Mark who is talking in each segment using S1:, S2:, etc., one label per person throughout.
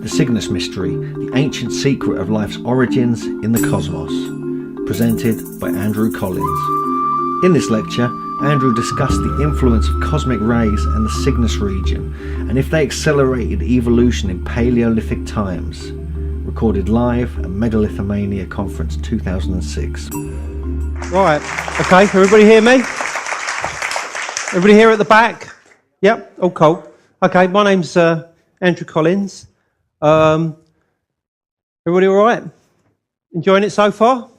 S1: The Cygnus Mystery, the ancient secret of life's origins in the cosmos, presented by Andrew Collins. In this lecture, Andrew discussed the influence of cosmic rays and the Cygnus region, and if they accelerated evolution in Paleolithic times. Recorded live at Megalithomania Conference 2006.
S2: Right, okay, everybody hear me? Everybody here at the back? Yep, all cool. Okay, my name's Andrew Collins. Everybody all right? Enjoying it so far?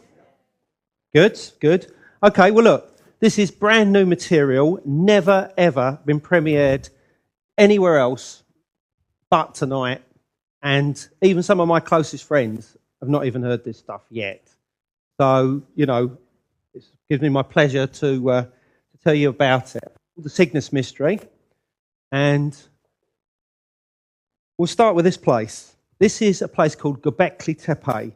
S2: Good, good. Okay, well look, this is brand new material, never ever been premiered anywhere else but tonight, and even some of my closest friends have not even heard this stuff yet. So, you know, it gives me my pleasure to tell you about it. The Cygnus Mystery, and we'll start with this place. This is a place called Gobekli Tepe.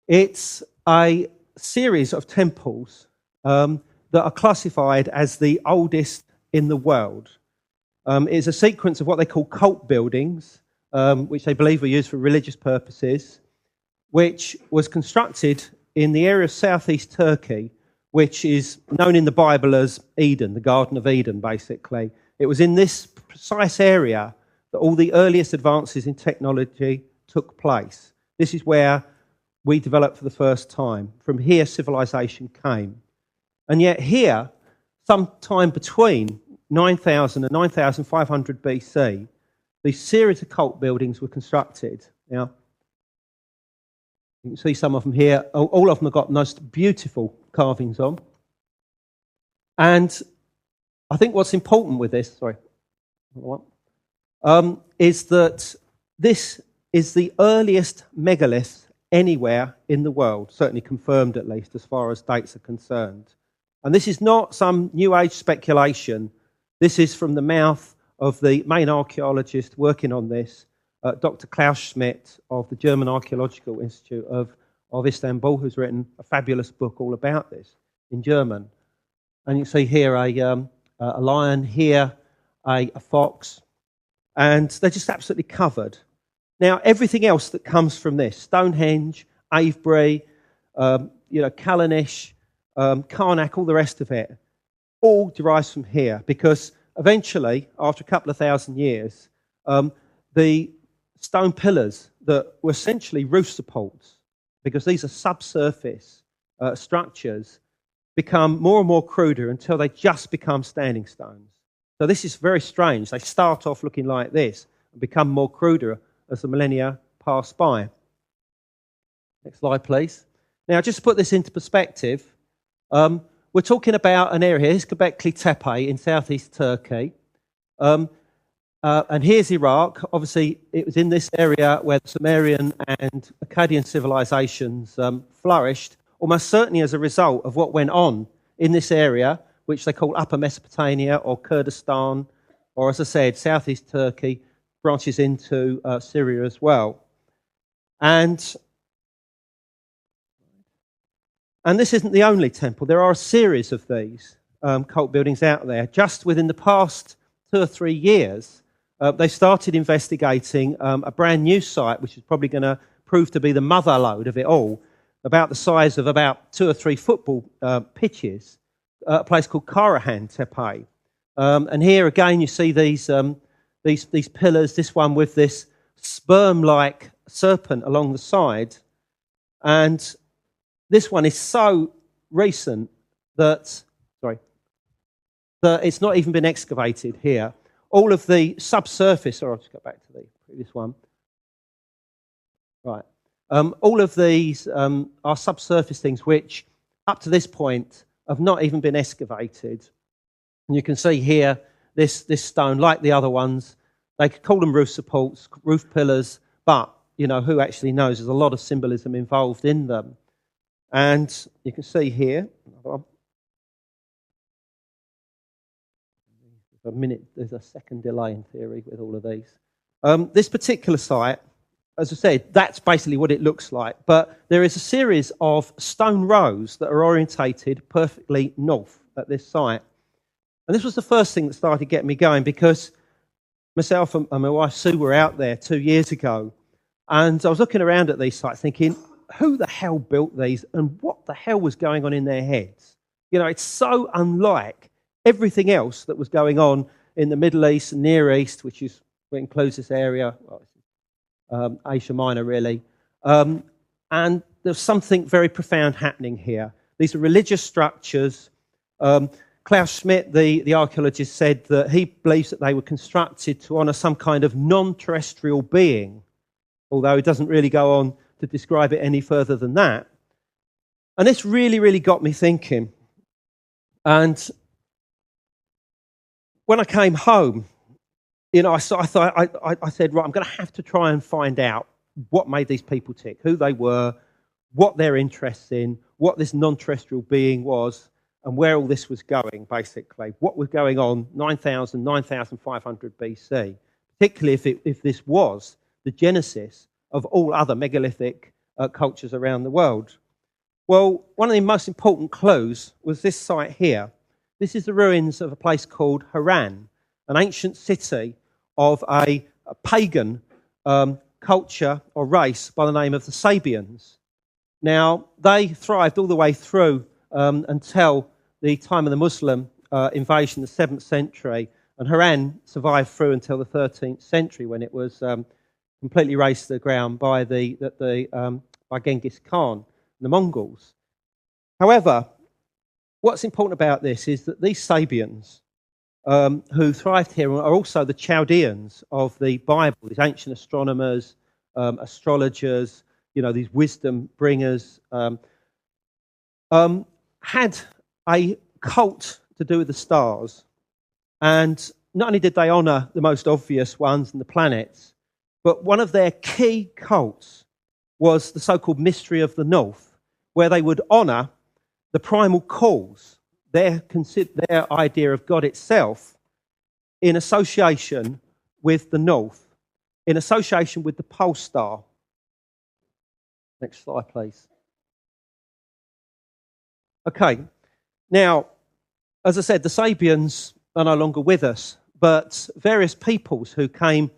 S2: It's a series of temples that are classified as the oldest in the world. It's a sequence of what they call cult buildings, which they believe were used for religious purposes, which was constructed in the area of southeast Turkey, which is known in the Bible as Eden, the Garden of Eden, basically. It was in this precise area that all the earliest advances in technology took place. This is where we developed for the first time. From here, civilization came. And yet here, sometime between 9000 and 9500 BC, these series of cult buildings were constructed. Now, you can see some of them here. All of them have got most beautiful carvings on. And I think what's important with this, is that this is the earliest megalith anywhere in the world, certainly confirmed at least as far as dates are concerned. And this is not some New Age speculation. This is from the mouth of the main archaeologist working on this, Dr. Klaus Schmidt of the German Archaeological Institute of Istanbul, who's written a fabulous book all about this in German. And you see here a lion, here a fox, and they're just absolutely covered. Now, everything else that comes from this, Stonehenge, Avebury, Callanish, Karnak, all the rest of it, all derives from here, because eventually, after a couple of thousand years, the stone pillars that were essentially roof supports, because these are subsurface structures, become more and more cruder until they just become standing stones. So this is very strange. They start off looking like this and become more cruder as the millennia pass by. Next slide, please. Now, just to put this into perspective, we're talking about an area here. Here's Gobekli Tepe in southeast Turkey. And here's Iraq. Obviously, it was in this area where the Sumerian and Akkadian civilizations flourished, almost certainly as a result of what went on in this area, which they call Upper Mesopotamia or Kurdistan, or as I said, southeast Turkey, branches into Syria as well. And this isn't the only temple. There are a series of these cult buildings out there. Just within the past 2 or 3 years, they started investigating a brand new site, which is probably going to prove to be the mother lode of it all, about the size of about 2 or 3 football pitches, a place called Karahan Tepe. And here again you see these pillars, this one with this sperm-like serpent along the side. And this one is so recent that it's not even been excavated here. All of the subsurface, or I'll just go back to the previous one. Right. All of these are subsurface things which, up to this point, have not even been excavated. And you can see here this stone, like the other ones, they could call them roof supports, roof pillars, but, you know, who actually knows? There's a lot of symbolism involved in them. And you can see here, there's a second delay in theory with all of these. This particular site, as I said, that's basically what it looks like. But there is a series of stone rows that are orientated perfectly north at this site. And this was the first thing that started getting me going, because myself and my wife Sue were out there 2 years ago, And I was looking around at these sites thinking, who the hell built these and what the hell was going on in their heads? You know, it's so unlike everything else that was going on in the Middle East and Near East, which includes this area, Asia Minor really. And there's something very profound happening here. These are religious structures. Klaus Schmidt, the archaeologist, said that he believes that they were constructed to honour some kind of non-terrestrial being, although he doesn't really go on to describe it any further than that. And this really, really got me thinking. And when I came home, you know, I said, right, I'm going to have to try and find out what made these people tick, who they were, what their interests in, what this non-terrestrial being was, and where all this was going, basically. What was going on 9,000, 9,500 BC, particularly if this was the genesis of all other megalithic cultures around the world. Well, one of the most important clues was this site here. This is the ruins of a place called Haran, an ancient city of a pagan culture or race by the name of the Sabians. Now, they thrived all the way through until the time of the Muslim invasion, the 7th century, and Haran survived through until the 13th century when it was completely razed to the ground by by Genghis Khan and the Mongols. However, what's important about this is that these Sabians who thrived here are also the Chaldeans of the Bible, these ancient astronomers, astrologers, you know, these wisdom bringers, had a cult to do with the stars. And not only did they honour the most obvious ones and the planets, but one of their key cults was the so-called mystery of the North, where they would honour the primal cause, their idea of God itself, in association with the North, in association with the pole star. Next slide, please. Okay, now, as I said, the Sabians are no longer with us, but various peoples who came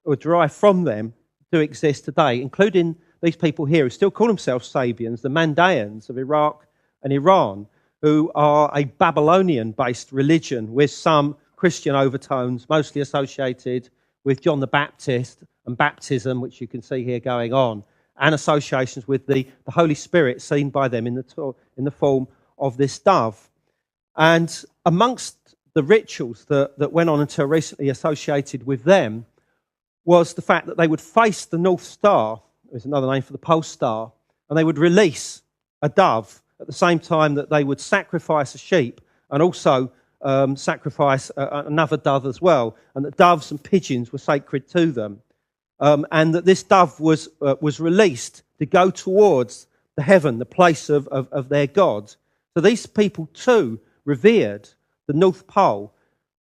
S2: or derived from them do exist today, including these people here who still call themselves Sabians, the Mandaeans of Iraq and Iran, who are a Babylonian-based religion with some Christian overtones, mostly associated with John the Baptist and baptism, which you can see here going on, and associations with the Holy Spirit seen by them in the form of this dove. And amongst the rituals that went on until recently associated with them was the fact that they would face the North Star, there's another name for the pole star, and they would release a dove at the same time that they would sacrifice a sheep and also sacrifice another dove as well, and that doves and pigeons were sacred to them, and that this dove was released to go towards the heaven, the place of their God. So these people too revered the North Pole,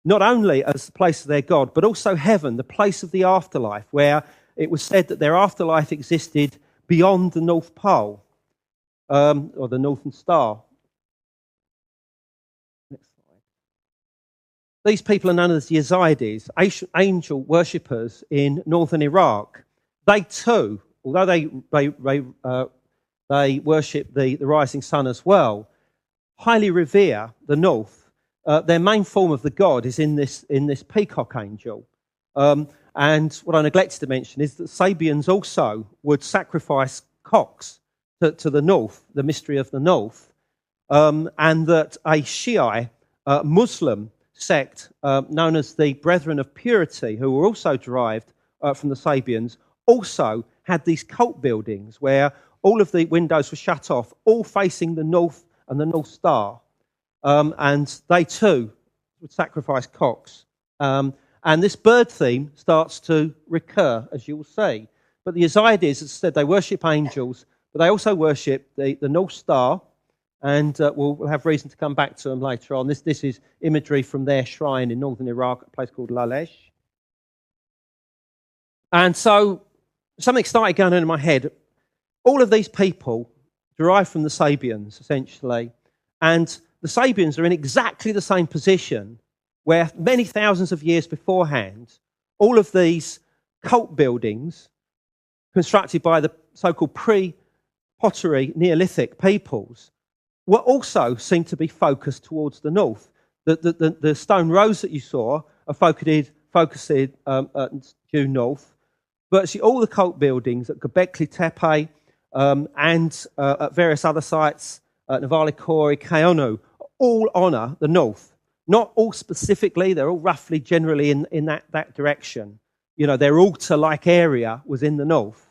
S2: not only as the place of their God, but also heaven, the place of the afterlife, where it was said that their afterlife existed beyond the North Pole, or the Northern Star. Next slide. These people are known as the Yazidis, angel worshippers in northern Iraq. They too, although they worship the rising sun as well, highly revere the North. Their main form of the god is in this peacock angel. And what I neglected to mention is that Sabians also would sacrifice cocks to the North, the mystery of the North, and that a Shiite Muslim sect known as the Brethren of Purity, who were also derived from the Sabians, also had these cult buildings where all of the windows were shut off, all facing the North and the North Star. And they too would sacrifice cocks. And this bird theme starts to recur, as you will see. But the Yazidis, as I said, they worship angels, but they also worship the North Star, and we'll have reason to come back to them later on. This is imagery from their shrine in northern Iraq, a place called Lalesh. And so something started going on in my head. All of these people derive from the Sabians, essentially, and the Sabians are in exactly the same position where many thousands of years beforehand, all of these cult buildings constructed by the so-called pre-pottery Neolithic peoples, were also seem to be focused towards the north. The stone rows that you saw are focused due north. Virtually all the cult buildings at Gobekli Tepe and at various other sites, Navali Kori, Keonu, all honour the north. Not all specifically, they're all roughly generally in that direction. You know, their altar-like area was in the north.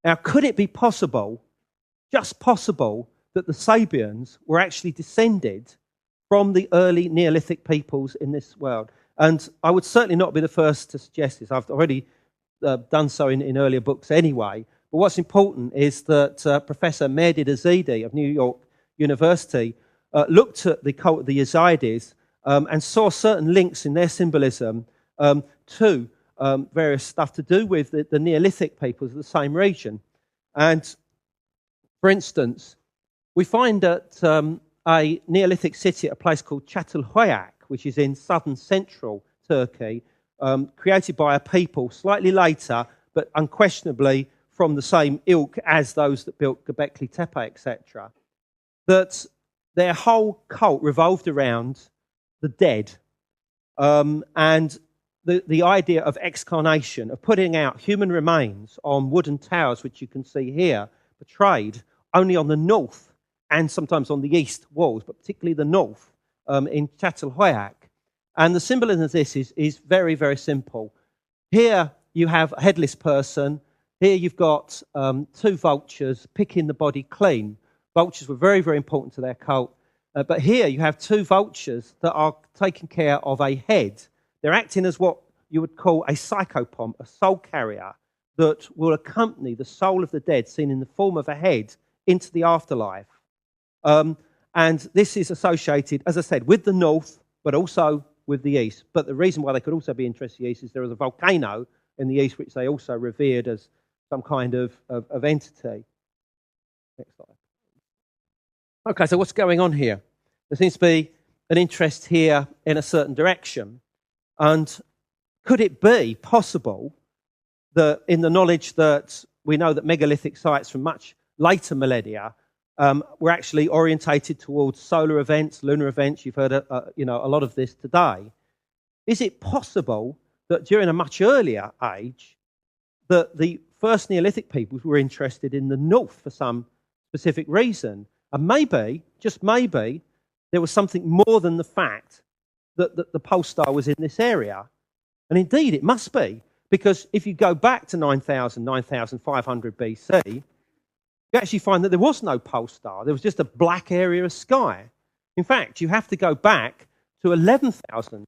S2: Now, could it be possible, just possible, that the Sabians were actually descended from the early Neolithic peoples in this world? And I would certainly not be the first to suggest this. I've already done so in earlier books anyway. But what's important is that Professor Mehdi Azidi of New York University looked at the cult of the Yazidis and saw certain links in their symbolism to various stuff to do with the Neolithic peoples of the same region. And, for instance, we find that a Neolithic city at a place called Çatalhöyük, which is in southern central Turkey, created by a people slightly later, but unquestionably from the same ilk as those that built Göbekli Tepe, etc., that their whole cult revolved around the dead and the idea of excarnation, of putting out human remains on wooden towers, which you can see here, portrayed only on the north and sometimes on the east walls, but particularly the north in Çatalhöyük. And the symbolism of this is very, very simple. Here you have a headless person. Here you've got two vultures picking the body clean. Vultures were very, very important to their cult. But here you have two vultures that are taking care of a head. They're acting as what you would call a psychopomp, a soul carrier, that will accompany the soul of the dead, seen in the form of a head, into the afterlife. And this is associated, as I said, with the north, but also with the east. But the reason why they could also be interested in the east is there was a volcano in the east, which they also revered as some kind of entity. Next slide. Okay, so what's going on here? There seems to be an interest here in a certain direction. And could it be possible that in the knowledge that we know that megalithic sites from much later millennia were actually orientated towards solar events, lunar events? You've heard a lot of this today. Is it possible that during a much earlier age that the first Neolithic peoples were interested in the north for some specific reason? And maybe, just maybe, there was something more than the fact that the pole star was in this area. And indeed, it must be, because if you go back to 9,500 BC, you actually find that there was no pole star. There was just a black area of sky. In fact, you have to go back to 11,000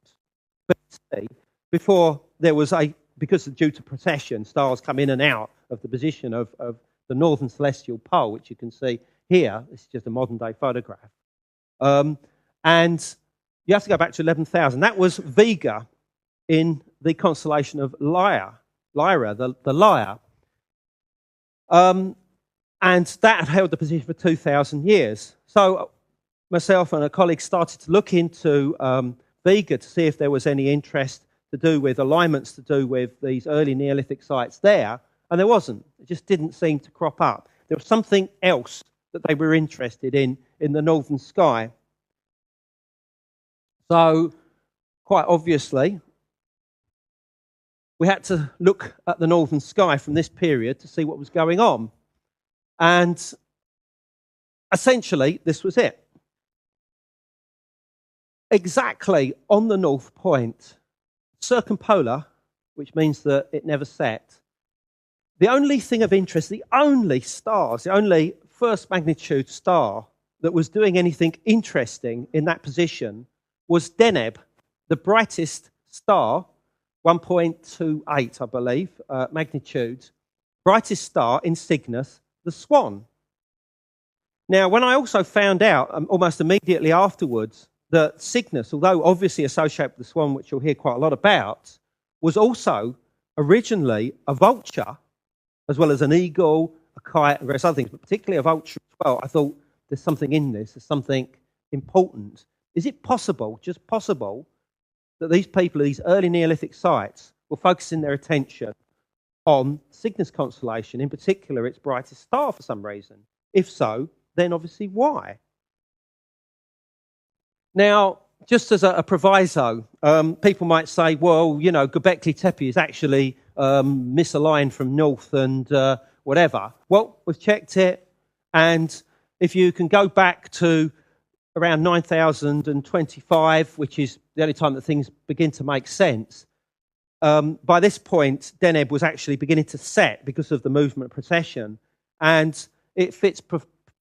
S2: BC before there was because due to precession, stars come in and out of the position of the northern celestial pole, which you can see here. This is just a modern-day photograph. And you have to go back to 11,000. That was Vega in the constellation of Lyra, the Lyre. And that had held the position for 2,000 years. So myself and a colleague started to look into Vega to see if there was any interest to do with alignments to do with these early Neolithic sites there, and there wasn't. It just didn't seem to crop up. There was something else that they were interested in the northern sky. So, quite obviously, we had to look at the northern sky from this period to see what was going on. And essentially, this was it. Exactly on the north point, circumpolar, which means that it never set, the only thing of interest, the only stars, the only first magnitude star that was doing anything interesting in that position was Deneb, the brightest star, 1.28, I believe, magnitude, brightest star in Cygnus, the Swan. Now, when I also found out almost immediately afterwards that Cygnus, although obviously associated with the Swan, which you'll hear quite a lot about, was also originally a vulture, as well as an eagle, a kite, and various other things, but particularly a vulture as well, I thought there's something in this, there's something important. Is it possible, just possible, that these people, these early Neolithic sites, were focusing their attention on Cygnus constellation, in particular its brightest star for some reason? If so, then obviously why? Now, just as a proviso, people might say, well, you know, Gobekli Tepe is actually misaligned from north and whatever. Well, we've checked it, and if you can go back to around 9025, which is the only time that things begin to make sense, by this point, Deneb was actually beginning to set because of the movement precession, and it fits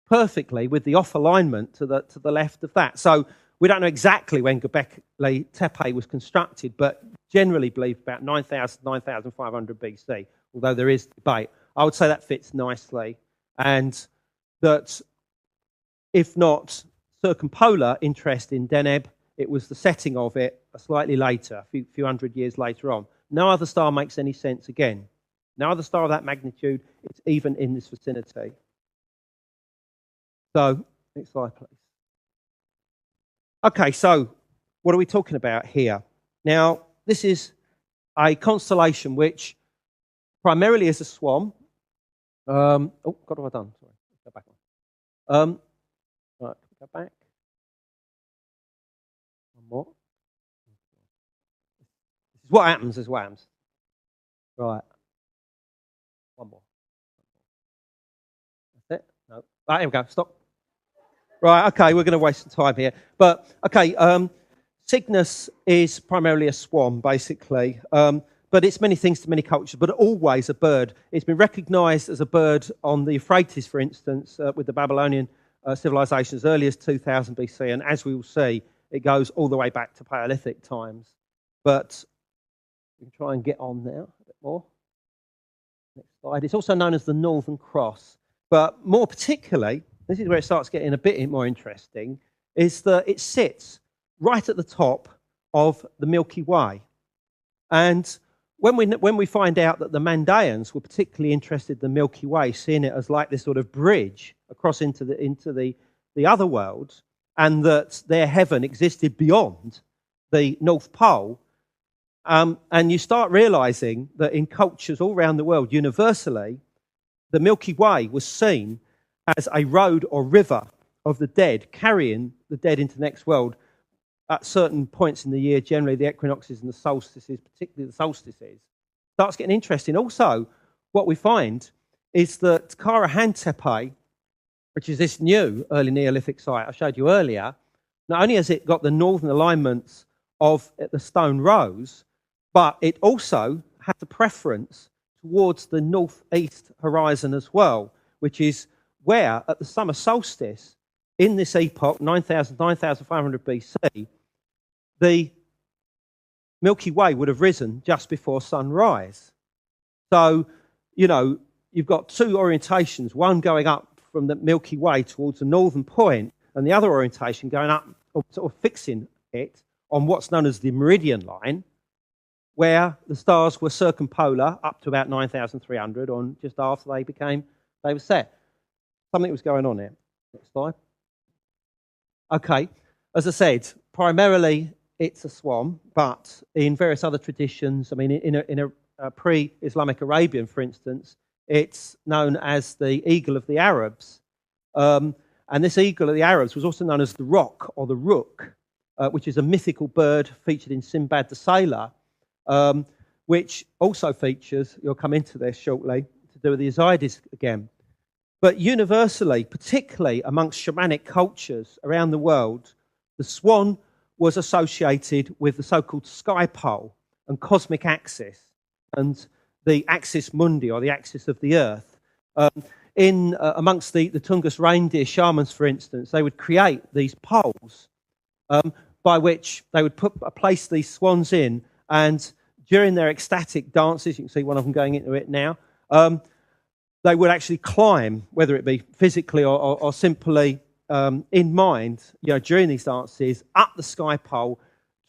S2: perfectly with the off alignment to the left of that. So we don't know exactly when Gobekli Tepe was constructed, but generally believe about 9000, 9500 BC, although there is debate. I would say that fits nicely, and that if not circumpolar interest in Deneb, it was the setting of it slightly later, a few hundred years later on. No other star makes any sense again. No other star of that magnitude, it's even in this vicinity. So, next slide, please. Okay, so what are we talking about here? Now, this is a constellation which primarily is a swan. Oh, what have I done? Sorry, go back on. Right, go back. One more. This is what happens, Right. One more. That's it? No. Right, here we go. Stop. Right, okay, we're going to waste some time here. But, okay, Cygnus is primarily a swan, basically. But it's many things to many cultures, but always a bird. It's been recognised as a bird on the Euphrates, for instance, with the Babylonian civilization as early as 2000 BC. And as we will see, it goes all the way back to Paleolithic times. But we can try and get on now a bit more. Next slide. It's also known as the Northern Cross. But more particularly, this is where it starts getting a bit more interesting, is that it sits right at the top of the Milky Way. And when we find out that the Mandaeans were particularly interested in the Milky Way, seeing it as like this sort of bridge across into the other worlds, and that their heaven existed beyond the North Pole, and you start realizing that in cultures all around the world, universally, the Milky Way was seen as a road or river of the dead, carrying the dead into the next world at certain points in the year, generally the equinoxes and the solstices, particularly the solstices. Starts getting interesting. Also, what we find is that Kara-Han Tepe, which is this new early Neolithic site I showed you earlier, not only has it got the northern alignments of the stone rows, but it also has a preference towards the northeast horizon as well, which is where, at the summer solstice, in this epoch, 9500 BC, the Milky Way would have risen just before sunrise. So, you know, you've got two orientations, one going up from the Milky Way towards the northern point, and the other orientation going up, or sort of fixing it on what's known as the meridian line, where the stars were circumpolar up to about 9300, on just after they were set. Something was going on here. Next slide. Okay, as I said, primarily it's a swan, but in various other traditions, I mean, in a pre-Islamic Arabian, for instance, it's known as the eagle of the Arabs. And this eagle of the Arabs was also known as the roc or the rook, which is a mythical bird featured in Sinbad the Sailor, which also features, you'll come into this shortly, to do with the Yazidis again. But universally, particularly amongst shamanic cultures around the world, the swan was associated with the so-called sky pole and cosmic axis, and the axis mundi, or the axis of the earth. Amongst the Tungus reindeer shamans, for instance, they would create these poles by which they would place these swans in, and during their ecstatic dances, you can see one of them going into it now, they would actually climb, whether it be physically or simply in mind, you know, during these dances, up the sky pole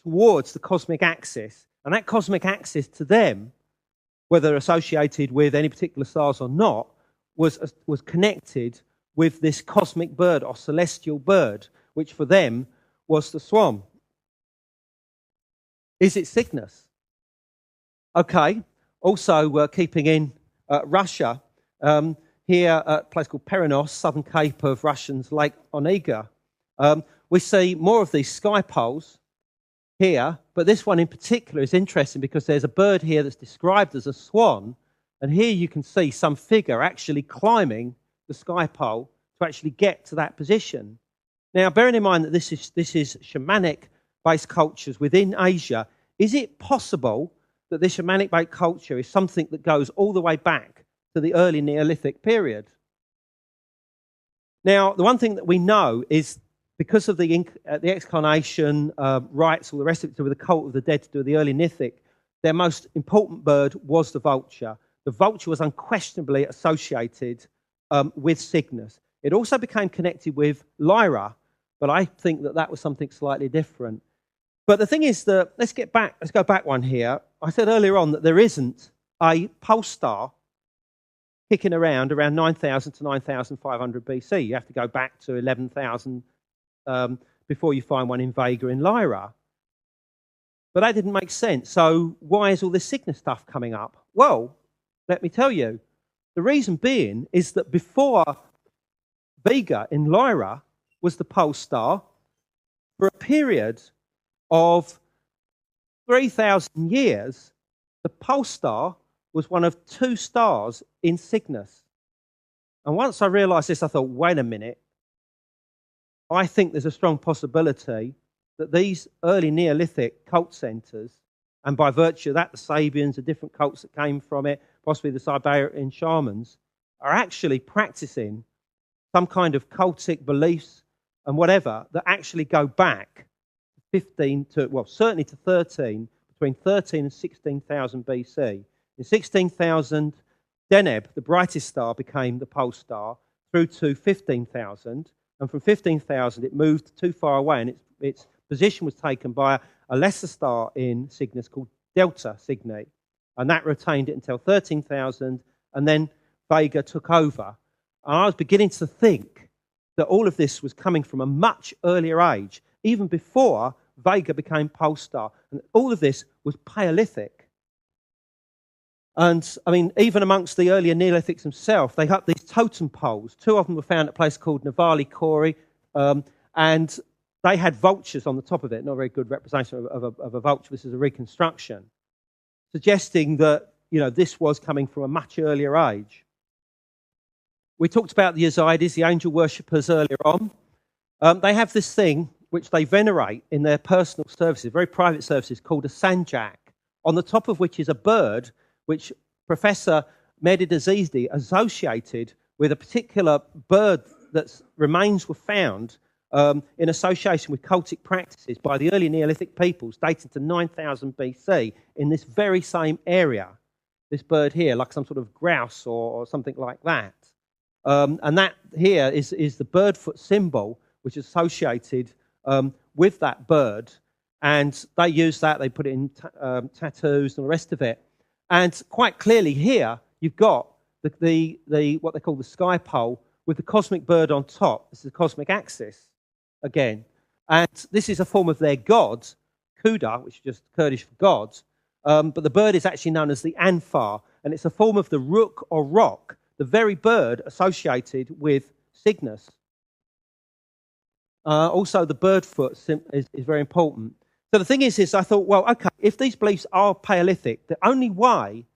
S2: towards the cosmic axis. And that cosmic axis to them, whether associated with any particular stars or not, was connected with this cosmic bird or celestial bird, which for them was the swan. Is it Cygnus? Okay, Also, keeping in Russia, here at a place called Perinos, southern cape of Russians Lake Onega, we see more of these sky poles here, but this one in particular is interesting because there's a bird here that's described as a swan, and here you can see some figure actually climbing the sky pole to actually get to that position. Now, bearing in mind that this is shamanic-based cultures within Asia, is it possible that this shamanic-based culture is something that goes all the way back to the early Neolithic period? Now, the one thing that we know is because of the excarnation rites, all the rest of it, to the cult of the dead to do with the early Neolithic, their most important bird was the vulture. The vulture was unquestionably associated with Cygnus. It also became connected with Lyra, but I think that was something slightly different. But the thing is that, let's go back one here. I said earlier on that there isn't a pole star kicking around 9,000 to 9,500 BC. You have to go back to 11,000 before you find one in Vega in Lyra. But that didn't make sense. So why is all this Cygnus stuff coming up? Well, let me tell you. The reason being is that before Vega in Lyra was the pole star, for a period of 3,000 years, the pole star was one of two stars in Cygnus. And once I realised this, I thought, wait a minute. I think there's a strong possibility that these early Neolithic cult centres, and by virtue of that, the Sabians, the different cults that came from it, possibly the Siberian shamans, are actually practicing some kind of cultic beliefs and whatever that actually go back 15 to, well, certainly to 13, between 13 and 16,000 BC. In 16,000, Deneb, the brightest star, became the pole star through to 15,000. And from 15,000, it moved too far away, and its position was taken by a lesser star in Cygnus called Delta Cygni. And that retained it until 13,000, and then Vega took over. And I was beginning to think that all of this was coming from a much earlier age, even before Vega became pole star. And all of this was Paleolithic. And, I mean, even amongst the earlier Neolithics themselves, they had these totem poles. Two of them were found at a place called Navali Kori, and they had vultures on the top of it. Not a very good representation of a vulture. This is a reconstruction, suggesting that, this was coming from a much earlier age. We talked about the Yazidis, the angel worshippers, earlier on. They have this thing which they venerate in their personal services, very private services, called a sanjak, on the top of which is a bird which Professor Mehdi Azizdi associated with a particular bird that remains were found in association with cultic practices by the early Neolithic peoples dating to 9,000 BC in this very same area. This bird here, like some sort of grouse or something like that. And that here is the bird foot symbol, which is associated with that bird. And they use that, they put it in tattoos and the rest of it. And quite clearly here, you've got the what they call the sky pole with the cosmic bird on top. This is the cosmic axis again. And this is a form of their god, Kuda, which is just Kurdish for God. But the bird is actually known as the Anfar, and it's a form of the rook or rock, the very bird associated with Cygnus. Also, the bird foot is very important. So the thing is I thought, well, okay, if these beliefs are Paleolithic, the only way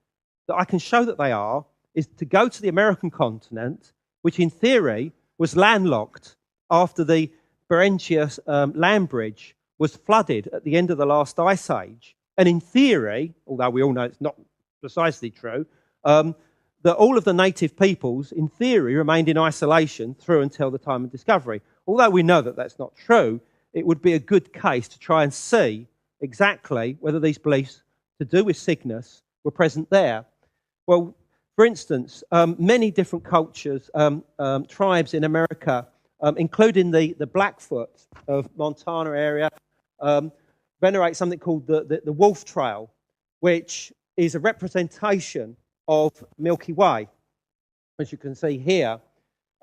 S2: that I can show that they are is to go to the American continent, which in theory was landlocked after the Berengia land bridge was flooded at the end of the last ice age. And in theory, although we all know it's not precisely true, that all of the native peoples, in theory, remained in isolation through until the time of discovery. Although we know that that's not true, it would be a good case to try and see exactly whether these beliefs to do with Cygnus were present there. Well, for instance, many different cultures, tribes in America, including the Blackfoot of Montana area, venerate something called the Wolf Trail, which is a representation of Milky Way, as you can see here.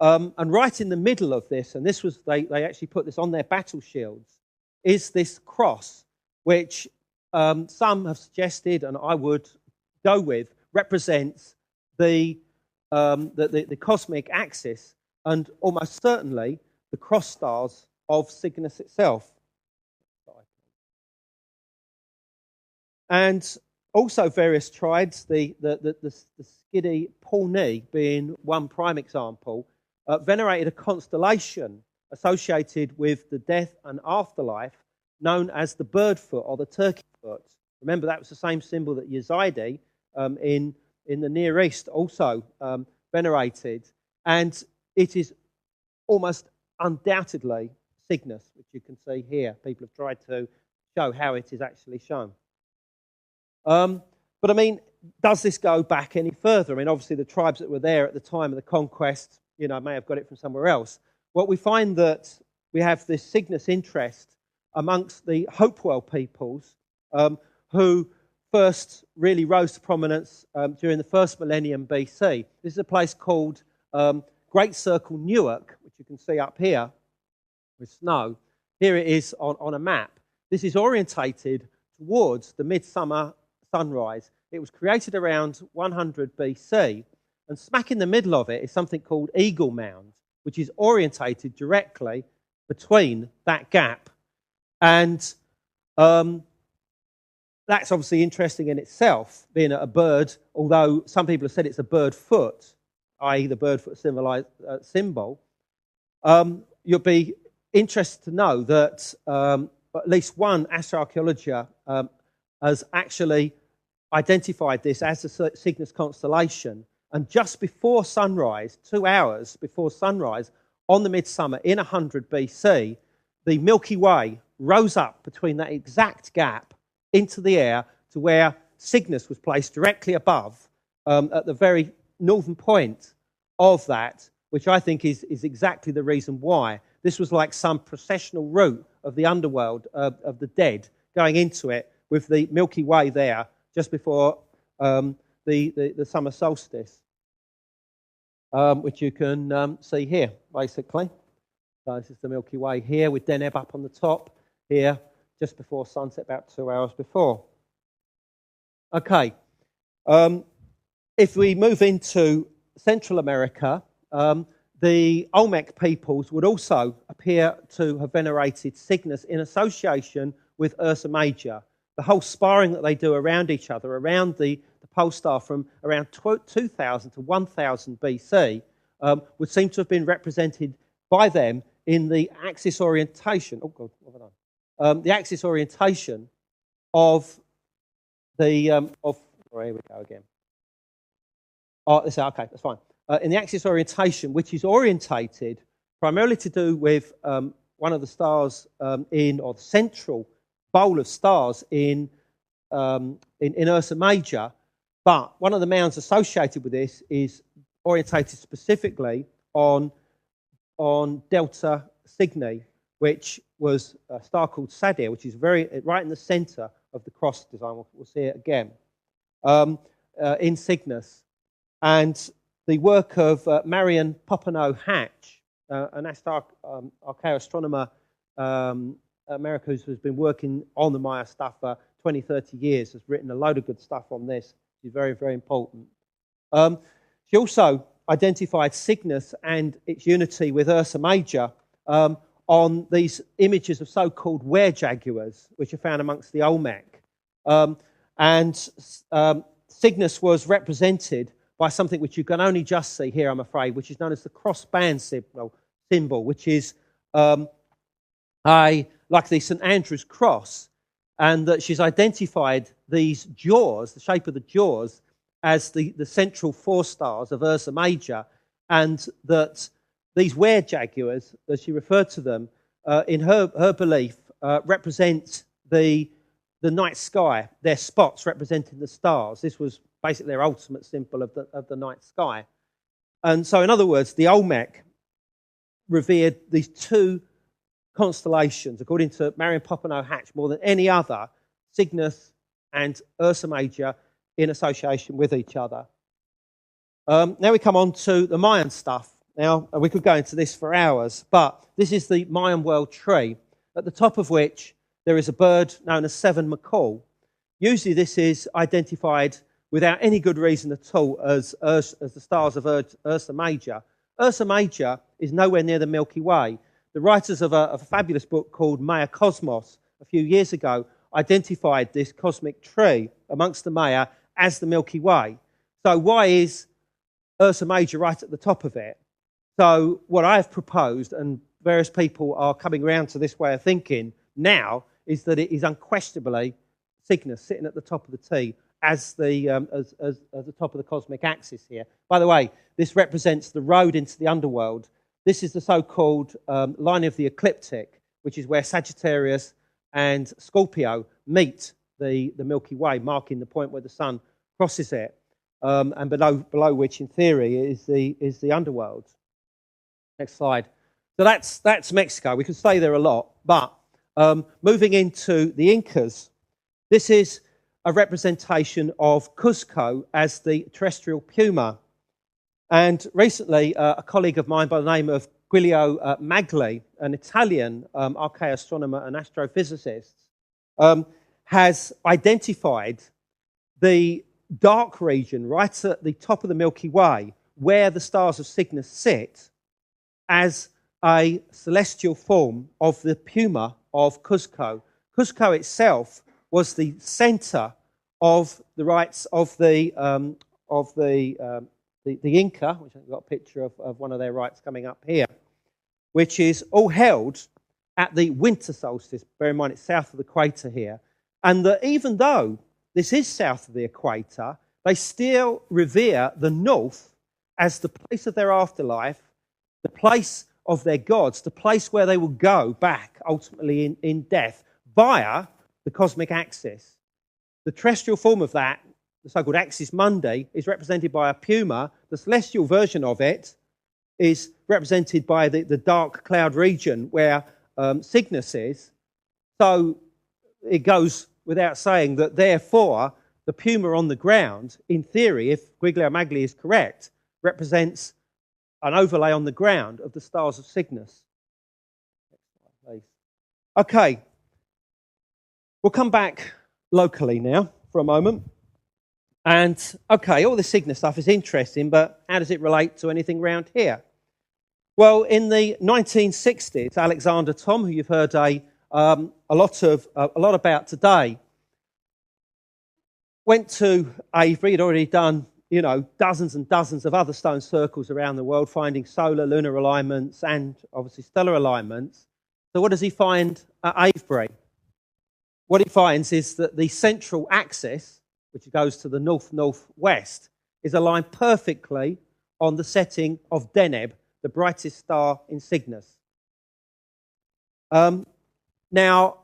S2: And right in the middle of this, and this was they actually put this on their battle shields, is this cross, which some have suggested, and I would go with, represents the cosmic axis and almost certainly the cross stars of Cygnus itself. And also various triads, the Skidi Pawnee being one prime example, venerated a constellation associated with the death and afterlife known as the bird foot or the turkey foot. Remember, that was the same symbol that Yazidi in the Near East also venerated. And it is almost undoubtedly Cygnus, which you can see here. People have tried to show how it is actually shown. But I mean, does this go back any further? I mean, obviously the tribes that were there at the time of the conquest, may have got it from somewhere else. Well, we find that we have this Cygnus interest amongst the Hopewell peoples who first really rose to prominence during the first millennium BC. This is a place called Great Circle Newark, which you can see up here with snow. Here it is on a map. This is orientated towards the midsummer sunrise. It was created around 100 BC, and smack in the middle of it is something called Eagle Mound, which is orientated directly between that gap. And that's obviously interesting in itself, being a bird, although some people have said it's a bird foot, i.e. the bird foot symbol. You'll be interested to know that at least one astroarchaeologist has actually identified this as the Cygnus constellation, and just before sunrise, 2 hours before sunrise, on the midsummer in 100 BC, the Milky Way rose up between that exact gap into the air to where Cygnus was placed directly above at the very northern point of that, which I think is exactly the reason why. This was like some processional route of the underworld, of the dead, going into it with the Milky Way there just before the summer solstice, which you can see here, basically. So this is the Milky Way here with Deneb up on the top here, just before sunset, about 2 hours before. Okay, if we move into Central America, the Olmec peoples would also appear to have venerated Cygnus in association with Ursa Major. The whole sparring that they do around each other, around the pole star from around 2000 to 1000 BC, would seem to have been represented by them in the axis orientation. Oh God, what have I done? The axis orientation of the here we go again. Oh, okay, that's fine. In the axis orientation, which is orientated primarily to do with one of the stars or the central bowl of stars in Ursa Major, but one of the mounds associated with this is orientated specifically on Delta Cygni, which was a star called Sadir, which is right in the centre of the cross design. We'll see it again in Cygnus. And the work of Marion Popenoe Hatch, an archaeoastronomer America who's been working on the Maya stuff for 20, 30 years, has written a load of good stuff on this. It's very, very important. She also identified Cygnus and its unity with Ursa Major on these images of so-called were-jaguars, which are found amongst the Olmec. Cygnus was represented by something which you can only just see here, I'm afraid, which is known as the cross-band symbol, which is like the St. Andrew's cross, and that she's identified these jaws, the shape of the jaws, as the central four stars of Ursa Major, and that these were-jaguars, as she referred to them, in her belief, represent the night sky, their spots representing the stars. This was basically their ultimate symbol of the night sky. And so, in other words, the Olmec revered these two constellations, according to Marion Popenoe Hatch, more than any other, Cygnus and Ursa Major, in association with each other. Now we come on to the Mayan stuff. Now, we could go into this for hours, but this is the Mayan world tree, at the top of which there is a bird known as seven macaw. Usually this is identified without any good reason at all as the stars of Ursa Major. Ursa Major is nowhere near the Milky Way. The writers of a fabulous book called Maya Cosmos a few years ago identified this cosmic tree amongst the Maya as the Milky Way. So why is Ursa Major right at the top of it? So what I've proposed, and various people are coming around to this way of thinking now, is that it is unquestionably Cygnus sitting at the top of the T as the top of the cosmic axis here. By the way, this represents the road into the underworld. This is the so-called line of the ecliptic, which is where Sagittarius and Scorpio meet the Milky Way, marking the point where the sun crosses it, and below which, in theory, is the underworld. Next slide. So that's Mexico. We could stay there a lot, but moving into the Incas, this is a representation of Cuzco as the terrestrial puma. And recently, a colleague of mine by the name of Giulio Magli, an Italian archaeoastronomer and astrophysicist, has identified the dark region right at the top of the Milky Way, where the stars of Cygnus sit, as a celestial form of the puma of Cuzco. Cuzco itself was the centre of the rites of the Inca, which I've got a picture of one of their rites coming up here, which is all held at the winter solstice. Bear in mind it's south of the equator here. And that even though this is south of the equator, they still revere the north as the place of their afterlife, the place of their gods, the place where they will go back ultimately in death via the cosmic axis. The terrestrial form of that, the so-called axis mundi, is represented by a puma. The celestial version of it is represented by the dark cloud region where Cygnus is. So it goes without saying that therefore the puma on the ground, in theory, if Giulio Magli is correct, represents an overlay on the ground of the stars of Cygnus. Okay, we'll come back locally now for a moment. And, okay, all the Cygnus stuff is interesting, but how does it relate to anything around here? Well, in the 1960s, Alexander Thom, who you've heard a lot about today, went to Avebury. He'd already done dozens and dozens of other stone circles around the world, finding solar, lunar alignments and obviously stellar alignments. So what does he find at Avebury? What he finds is that the central axis, which goes to the north-northwest, is aligned perfectly on the setting of Deneb, the brightest star in Cygnus. Now,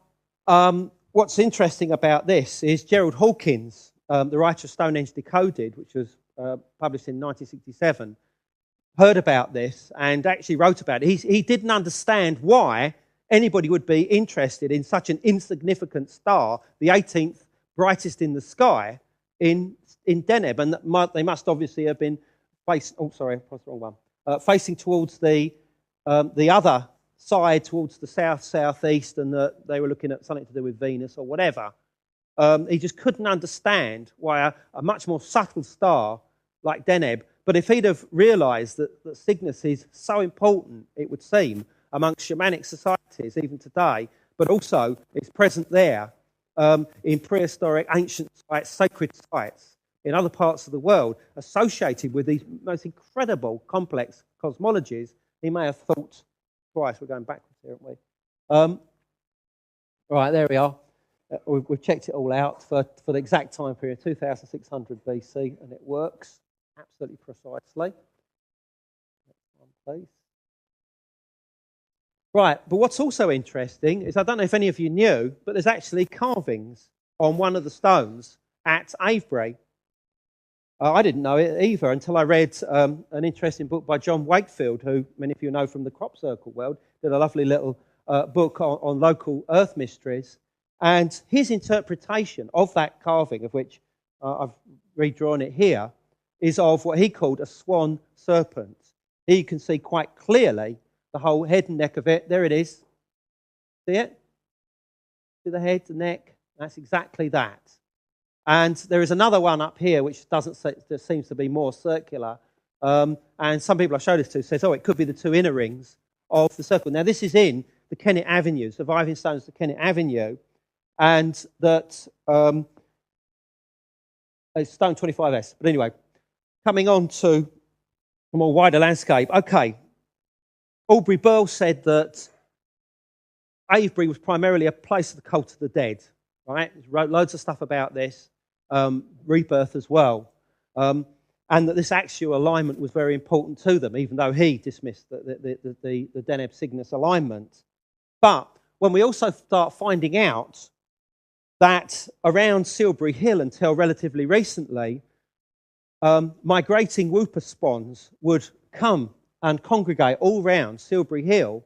S2: what's interesting about this is Gerald Hawkins, the writer of Stonehenge Decoded, which was published in 1967, heard about this and actually wrote about it. He didn't understand why anybody would be interested in such an insignificant star, the 18th brightest in the sky, in Deneb. And they must obviously have been facing towards the other side, towards the south-southeast, and that they were looking at something to do with Venus or whatever. He just couldn't understand why a much more subtle star like Deneb, but if he'd have realised that Cygnus is so important, it would seem, amongst shamanic societies even today, but also it's present there in prehistoric ancient sites, sacred sites in other parts of the world associated with these most incredible complex cosmologies, he may have thought twice. We're going backwards here, aren't we? Right, there we are. We've checked it all out for the exact time period, 2600 BC, and it works absolutely precisely. Next one, please. Right, but what's also interesting is, I don't know if any of you knew, but there's actually carvings on one of the stones at Avebury. I didn't know it either until I read an interesting book by John Wakefield, who many of you know from the crop circle world, did a lovely little book on local earth mysteries. And his interpretation of that carving, of which I've redrawn it here, is of what he called a swan serpent. Here you can see quite clearly the whole head and neck of it. There it is. See it? See the head, the neck? That's exactly that. And there is another one up here which seems to be more circular. And some people I showed this to says, oh, it could be the two inner rings of the circle. Now, this is in the Kennet Avenue, surviving stones to Kennet Avenue, and that it's stone 25S. But anyway, coming on to a more wider landscape. Okay, Aubrey Burl said that Avebury was primarily a place of the cult of the dead, right? He wrote loads of stuff about this, rebirth as well, and that this axial alignment was very important to them, even though he dismissed the Deneb Cygnus alignment. But when we also start finding out that around Silbury Hill until relatively recently, migrating whooper swans would come and congregate all round Silbury Hill.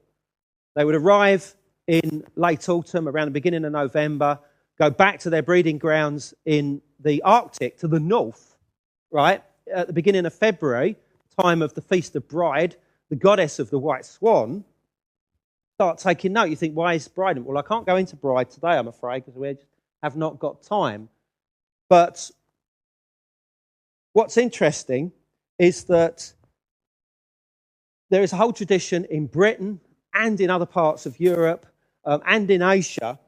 S2: They would arrive in late autumn, around the beginning of November, go back to their breeding grounds in the Arctic to the north, right? At the beginning of February, time of the Feast of Bride, the goddess of the white swan, start taking note. You think, why is Bride? Well, I can't go into Bride today, I'm afraid, because we just have not got time. But what's interesting is that there is a whole tradition in Britain and in other parts of Europe and in Asia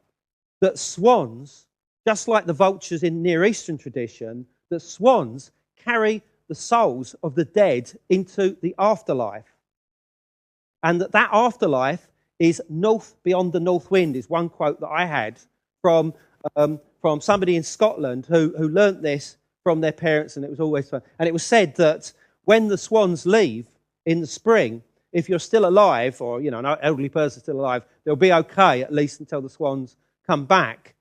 S2: that swans, just like the vultures in Near Eastern tradition, that swans carry the souls of the dead into the afterlife. And that afterlife is north beyond the north wind, is one quote that I had from somebody in Scotland who learnt this from their parents, and it was always fun. And it was said that when the swans leave in the spring, if you're still alive, or an elderly person still alive, they'll be okay at least until the swans come back.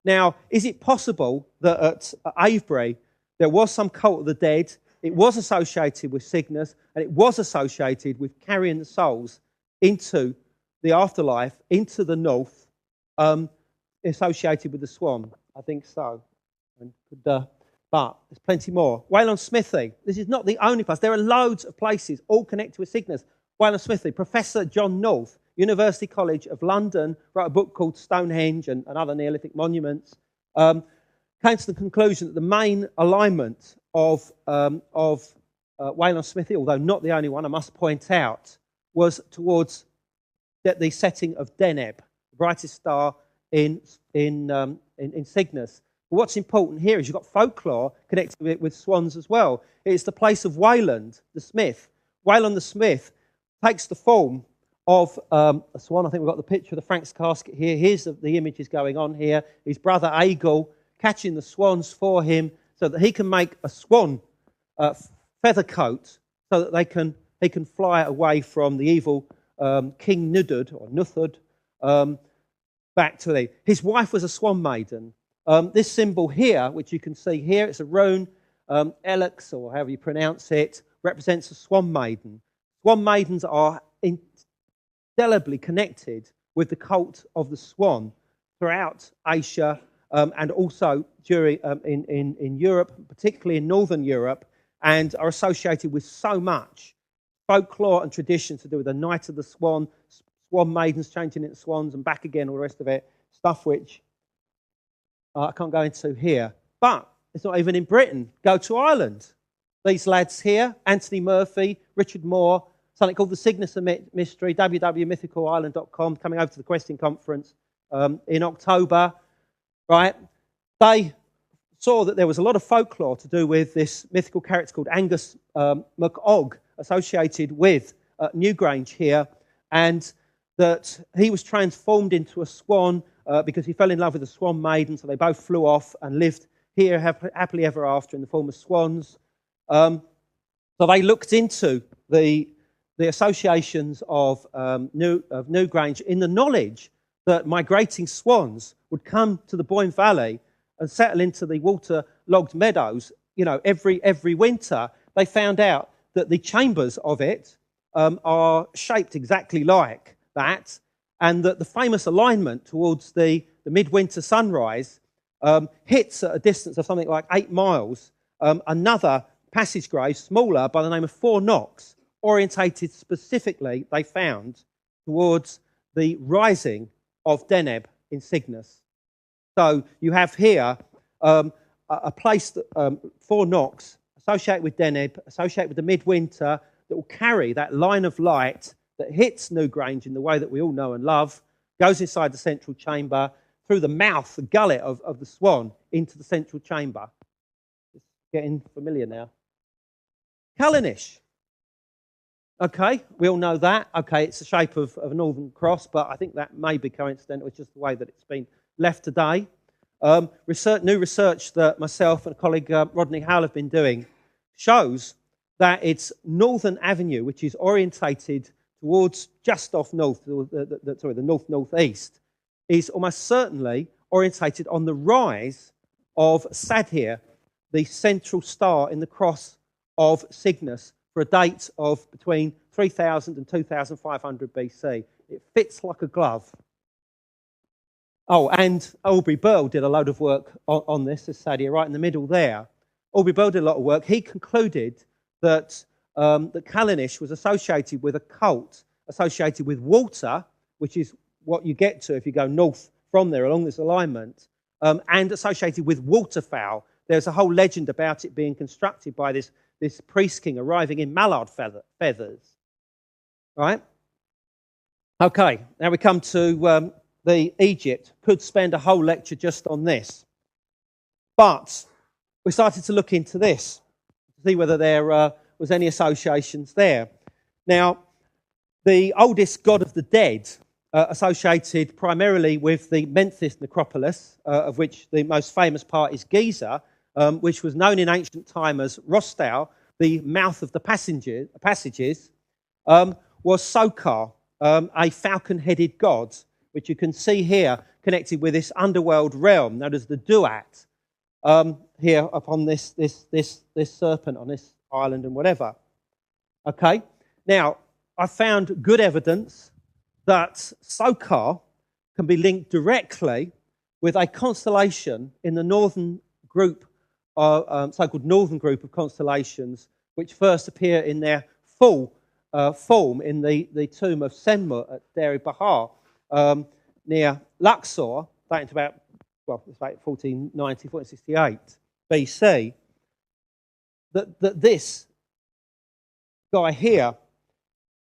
S2: Now, is it possible that at Avebury there was some cult of the dead? It was associated with Cygnus, and it was associated with carrying the souls into the afterlife, into the north, associated with the swan? I think so. But there's plenty more. Wayland Smithy. This is not the only place. There are loads of places all connected with Cygnus. Wayland Smithy, Professor John North, University College of London, wrote a book called Stonehenge and other Neolithic monuments, came to the conclusion that the main alignment of Wayland Smithy, although not the only one, I must point out, was towards the setting of Deneb, the brightest star in Cygnus. But what's important here is you've got folklore connected with swans as well. It's the place of Wayland the Smith. Wayland the Smith takes the form of a swan. I think we've got the picture of the Frank's casket here. Here's the images going on here. His brother Aigul catching the swans for him so that he can make a swan feather coat so that he can fly away from the evil King Nuthud back to his wife was a swan maiden. This symbol here, which you can see here, it's a rune, Elex, or however you pronounce it, represents a swan maiden. Swan maidens are indelibly connected with the cult of the swan throughout Asia and also during in Europe, particularly in Northern Europe, and are associated with so much folklore and tradition to do with the Night of the Swan, swan maidens changing into swans and back again, all the rest of it, stuff which I can't go into here. But it's not even in Britain. Go to Ireland. These lads here, Anthony Murphy, Richard Moore, something called the Cygnus Mystery, www.mythicalisland.com, coming over to the Questing Conference in October, right? They saw that there was a lot of folklore to do with this mythical character called Angus MacOg, associated with Newgrange here, and that he was transformed into a swan because he fell in love with a swan maiden, so they both flew off and lived here happily ever after in the form of swans. So they looked into the associations of Newgrange in the knowledge that migrating swans would come to the Boyne Valley and settle into the waterlogged meadows, every winter. They found out that the chambers of it are shaped exactly like that, and that the famous alignment towards the midwinter sunrise hits at a distance of something like 8 miles another passage grave, smaller, by the name of 4 Knocks, orientated specifically, they found, towards the rising of Deneb in Cygnus. So you have here a a place that, 4 knocks, associated with Deneb, associated with the midwinter, that will carry that line of light that hits Newgrange in the way that we all know and love, goes inside the central chamber, through the mouth, the gullet of the Swan, into the central chamber. It's getting familiar now. Callanish. Okay, we all know that. Okay, it's the shape of a northern cross, but I think that may be coincidental. It's just the way that it's been left today. New research that myself and a colleague, Rodney Howell, have been doing shows that its northern avenue, which is orientated towards just off north, the north-northeast, is almost certainly orientated on the rise of Sadir, the central star in the cross of Cygnus, for a date of between 3000 and 2500 BC. It fits like a glove. Oh, and Aubrey Burl did a load of work on this, as Sadia, right in the middle there. Aubrey Burl did a lot of work. He concluded that Callanish was associated with a cult associated with water, which is what you get to if you go north from there along this alignment, and associated with waterfowl. There's a whole legend about it being constructed by this priest king arriving in mallard feathers. Right? Okay, now we come to the Egypt. Could spend a whole lecture just on this. But we started to look into this, to see whether there was any associations there. Now, the oldest god of the dead, associated primarily with the Memphis necropolis, of which the most famous part is Giza, which was known in ancient time as Rostau, the mouth of the passages, was Sokar, a falcon-headed god, which you can see here connected with this underworld realm known as the Duat, here upon this serpent on this island and whatever. Okay, now I found good evidence that Sokar can be linked directly with a constellation in the northern group, so-called northern group of constellations, which first appear in their full form in the tomb of Senmut at Deri Bahar, near Luxor, dating to about 1490, 1468 BC. That this guy here,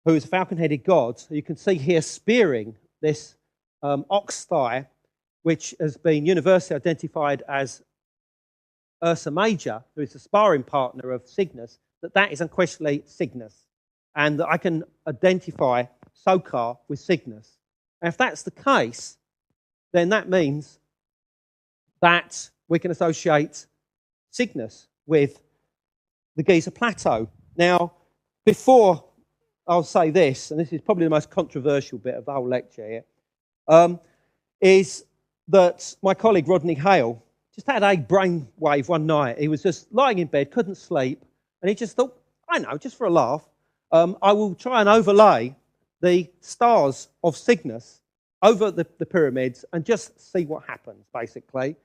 S2: who is a falcon-headed god, you can see here spearing this ox thigh, which has been universally identified as Ursa Major, who is the sparring partner of Cygnus, that is unquestionably Cygnus, and that I can identify Sokar with Cygnus. And if that's the case, then that means that we can associate Cygnus with the Giza plateau. Now, before I'll say this, and this is probably the most controversial bit of the whole lecture here, is that my colleague Rodney Hale just had a brainwave one night. He was just lying in bed, couldn't sleep, and he just thought, I know, just for a laugh, I will try and overlay the stars of Cygnus over the pyramids and just see what happens, basically.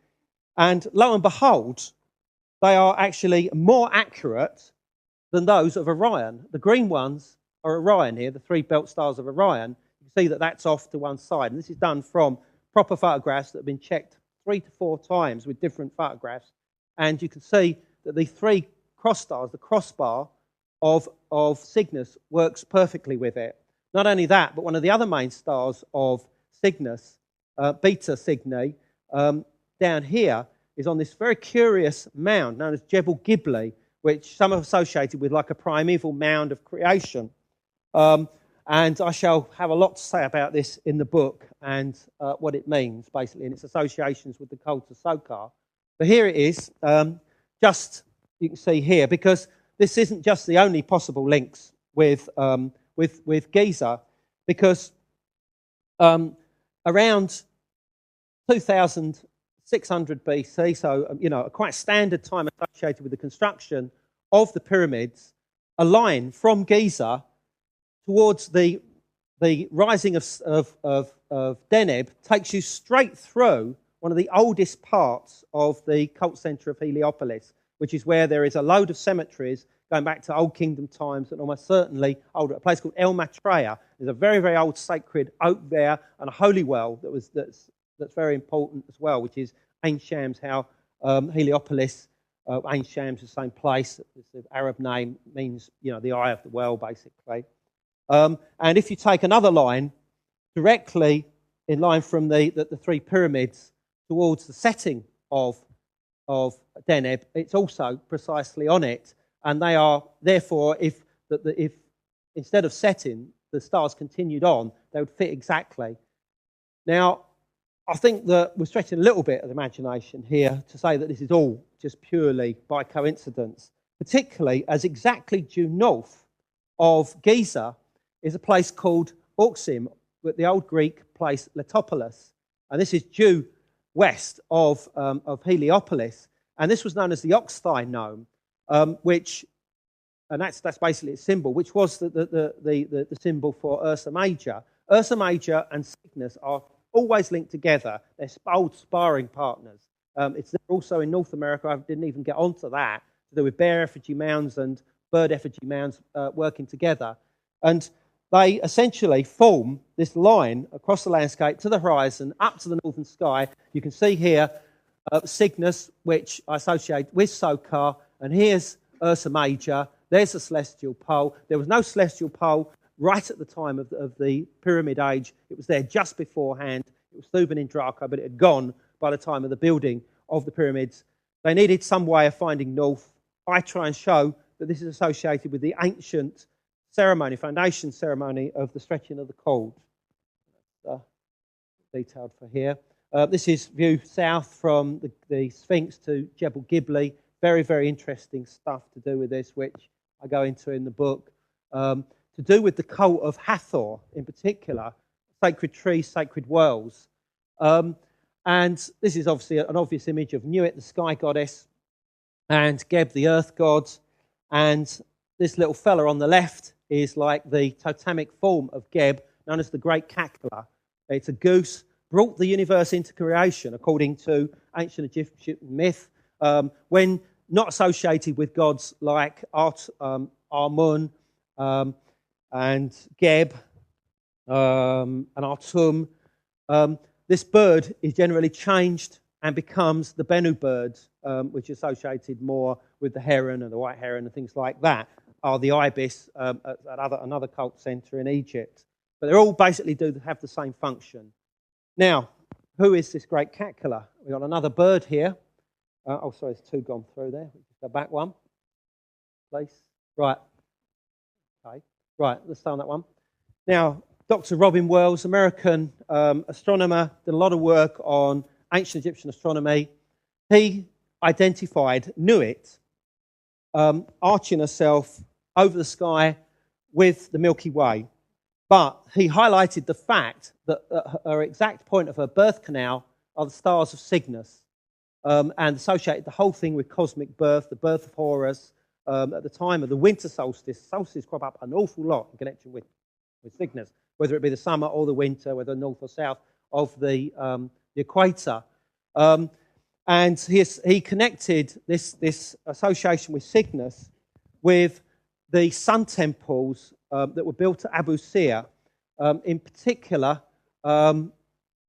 S2: And lo and behold, they are actually more accurate than those of Orion. The green ones are Orion here, the 3 belt stars of Orion. You can see that that's off to one side. And this is done from proper photographs that have been checked 3 to 4 times with different photographs. And you can see that the 3 cross stars, the crossbar of Cygnus, works perfectly with it. Not only that, but one of the other main stars of Cygnus, Beta Cygni, down here, is on this very curious mound known as Jebel Gibli, which some have associated with like a primeval mound of creation. And I shall have a lot to say about this in the book and what it means, basically, and its associations with the cult of Sokar. But here it is, just you can see here, because this isn't just the only possible links with Giza, because around 2600 BC, so a quite standard time associated with the construction of the pyramids, a line from Giza towards the rising of Deneb takes you straight through one of the oldest parts of the cult centre of Heliopolis, which is where there is a load of cemeteries going back to Old Kingdom times and almost certainly older. A place called El Matreya. There's a very, very old sacred oak there and a holy well that's very important as well, which is Ain Shams, how Heliopolis, Ain Shams, the same place. It's an Arab name, means, you know, the eye of the well, basically. And if you take another line directly in line from the three pyramids towards the setting of Deneb, it's also precisely on it, and they are therefore, if instead of setting, the stars continued on, they would fit exactly. Now, I think that we're stretching a little bit of the imagination here to say that this is all just purely by coincidence, particularly as exactly due north of Giza is a place called Auxim, with the old Greek place Letopolis, and this is due west of Heliopolis, and this was known as the Ox-thigh Nome, which, and that's basically its symbol, which was the symbol for Ursa Major. Ursa Major and Cygnus are always linked together. They're old sparring partners. It's also in North America. I didn't even get onto that, to do with bear effigy mounds and bird effigy mounds working together. And they essentially form this line across the landscape to the horizon, up to the northern sky. You can see here Cygnus, which I associate with Sokar, and here's Ursa Major. There's the celestial pole. There was no celestial pole right at the time of the Pyramid Age. It was there just beforehand. It was Thuban in Draco, but it had gone by the time of the building of the pyramids. They needed some way of finding north. I try and show that this is associated with the ancient ceremony, foundation ceremony of the stretching of the cord. Detailed for here. This is view south from the Sphinx to Jebel Gibli. Very, very interesting stuff to do with this, which I go into in the book. To do with the cult of Hathor in particular, sacred trees, sacred wells. And this is obviously an obvious image of Nuit, the sky goddess, and Geb, the earth god. And this little fella on the left is like the totemic form of Geb, known as the Great Cacula. It's a goose, brought the universe into creation, according to ancient Egyptian myth, when not associated with gods like Amun and Geb and Atum. This bird is generally changed and becomes the Bennu bird, which is associated more with the heron and the white heron and things like that, are the ibis at another cult centre in Egypt. But they all basically do have the same function. Now, who is this great cacula? We've got another bird here. Sorry, there's two gone through there. Go back one, please. Right. Okay. Right, let's start on that one. Now, Dr. Robin Wells, American astronomer, did a lot of work on ancient Egyptian astronomy. He identified Nuit arching herself over the sky with the Milky Way. But he highlighted the fact that her exact point of her birth canal are the stars of Cygnus, and associated the whole thing with cosmic birth, the birth of Horus, at the time of the winter solstice. Solstices crop up an awful lot in connection with Cygnus, whether it be the summer or the winter, whether north or south of the equator. And he connected this association with Cygnus with the sun temples that were built at Abu Sir. In particular, one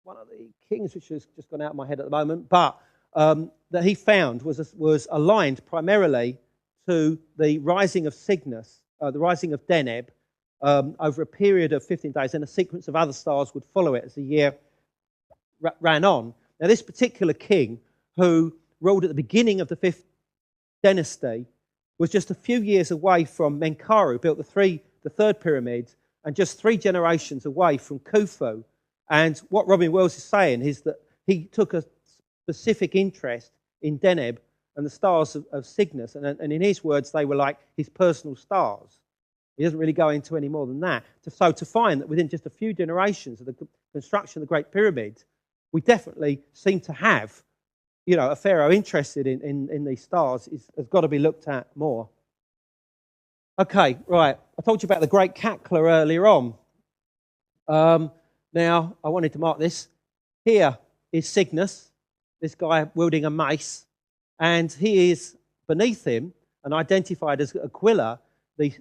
S2: of the kings, which has just gone out of my head at the moment, but that he found was aligned primarily to the rising of Cygnus, the rising of Deneb, over a period of 15 days, and a sequence of other stars would follow it as the year ran on. Now, this particular king, who ruled at the beginning of the 5th dynasty, was just a few years away from Menkaure, who built the third pyramid, and just 3 generations away from Khufu. And what Robin Wells is saying is that he took a specific interest in Deneb and the stars of Cygnus, and in his words, they were like his personal stars. He doesn't really go into any more than that. So to find that within just a few generations of the construction of the Great Pyramid, we definitely seem to have, a pharaoh interested in these stars has got to be looked at more. Okay, right. I told you about the Great Cacula earlier on. Now, I wanted to mark this. Here is Cygnus, this guy wielding a mace, and he is beneath him and identified as Aquila, the